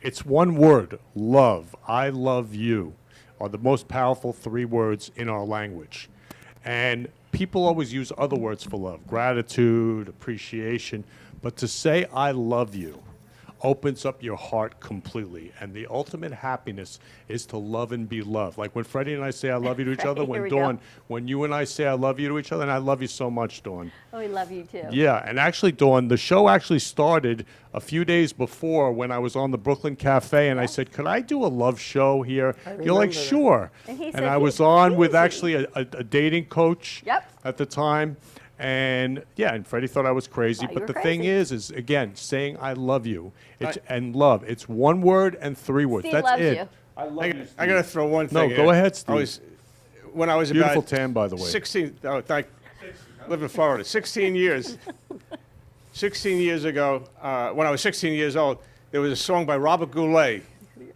It's one word, love. I love you are the most powerful 3 words in our language. And people always use other words for love, gratitude, appreciation. But to say I love you opens up your heart completely. And the ultimate happiness is to love and be loved. Like when Freddie and I say I love you to each other, when Dawn, when you and I say I love you to each other, and I love you so much, Dawn. Oh, we love you too. Yeah, and actually, Dawn, the show actually started a few days before when I was on the Brooklyn Cafe, and I said, could I do a love show here? You're like, sure. And he And said, I was on with actually a dating coach at the time. And yeah, and Freddie thought I was crazy. Thought you But were the thing crazy. is again, saying I love you. It's and love. It's one word and 3 words. Steve That's loves it. you. I got to throw one No, thing go in. ahead, Steve. When I was Beautiful about tan, by the way. 16, oh, thank I live in Florida. 16 years. 16 years ago, when I was 16 years old, there was a song by Robert Goulet,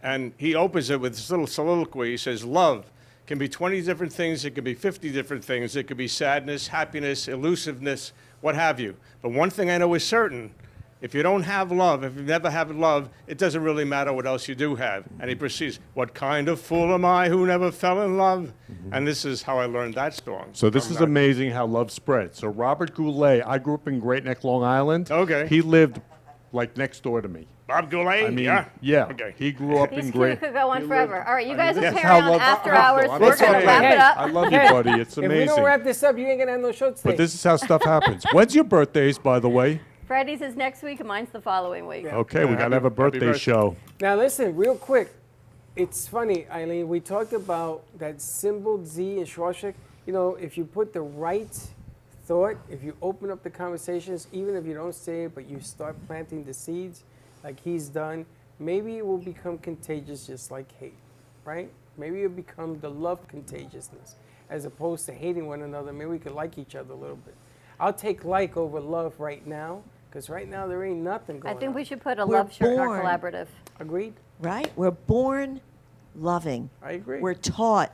and he opens it with this little soliloquy. He says, love can be 20 different things. It can be 50 different things. It could be sadness, happiness, elusiveness, what have you. But one thing I know is certain, if you don't have love, if you never have love, it doesn't really matter what else you do have. And he proceeds, what kind of fool am I who never fell in love? And this is how I learned that song. So this from is that. amazing how love spreads. So Robert Goulet, I grew up in Great Neck, Long Island. Okay. He lived like next door to me. Bob Goulet? I mean, yeah. Okay. He grew up These in two Great. could go on forever. All right, you guys will That's carry how on love- after I'm hours. so- We're I'm going to sorry. wrap it up. I love you, buddy. It's If we amazing. don't wrap this up, you ain't gonna have no show today. But this is how stuff happens. When's your birthdays, by the way? Freddie's is next week and mine's the following week. Okay, we got to have a birthday show. Now listen, real quick. It's funny, Eileen. We talked about that symbol Z in Shawshank. You know, if you put the right thought, if you open up the conversations, even if you don't say it, but you start planting the seeds, like he's done, maybe it will become contagious, just like hate, right? Maybe it'll become the love contagiousness, as opposed to hating one another. Maybe we could like each other a little bit. I'll take like over love right now, because right now there ain't nothing going I on. think we should put a We're love shirt in our born. collaborative. Agreed? Right? We're born loving. I agree. We're taught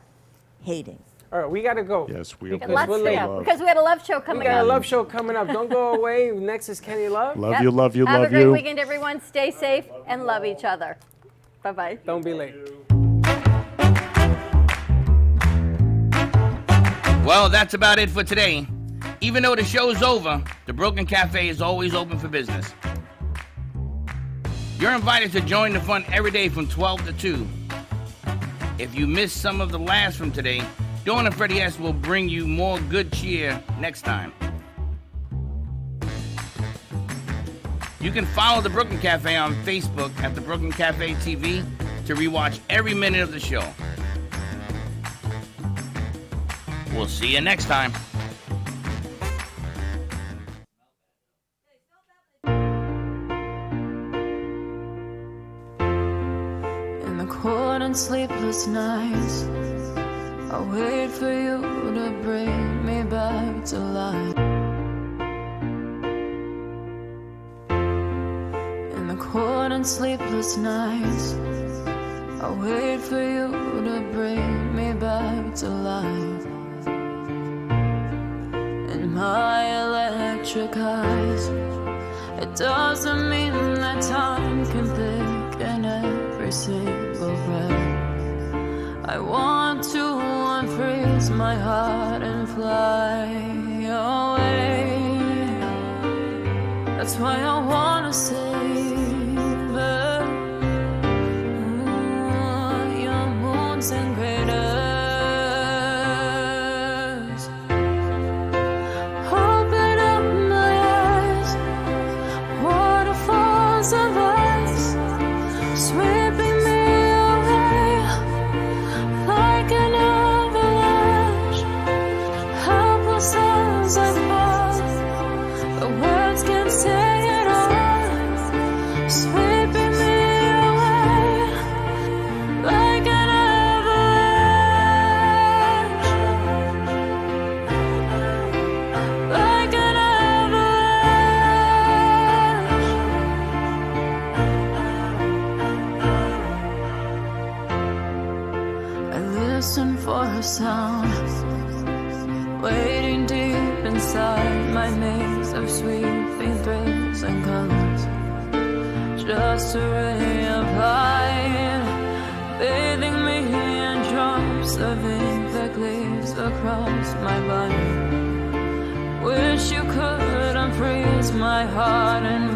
hating. All right, we got to go. Yes, we Because Let's we're see late. ya, because we had a love show We coming got up. a love show coming up. Don't go away. Next is Kenny Love. Love Yep. you, love you, Have love a great you. weekend, everyone. Stay safe and love each other. Bye-bye. Don't be late. Well, that's about it for today. Even though the show's over, the Broken Cafe is always open for business. You're invited to join the fun every day from 12 to 2. If you missed some of the laughs from today, Dawn and Freddie S. will bring you more good cheer next time. You can follow the Brooklyn Cafe on Facebook at the Brooklyn Cafe TV to rewatch every minute of the show. We'll see you next time. In the cold and sleepless nights, I'll wait for you to bring me back to life. In the cold and sleepless nights, I'll wait for you to bring me back to life. In my electric eyes, it doesn't mean that time can pick in every single breath. I want to unfreeze my heart and fly away. That's why I wanna save it. Your moons and craters. Open up my eyes, waterfalls of ice, sweeping me away like an avalanche. Helpless as I fall, the words can't say it all. Sweeping me away like an avalanche, like an avalanche. I listen for a sound, waiting deep inside my maze of sweeping thrills and colors. Just a ray of light, bathing me in drops of ink that glaze across my body. Wish you could unfreeze my heart and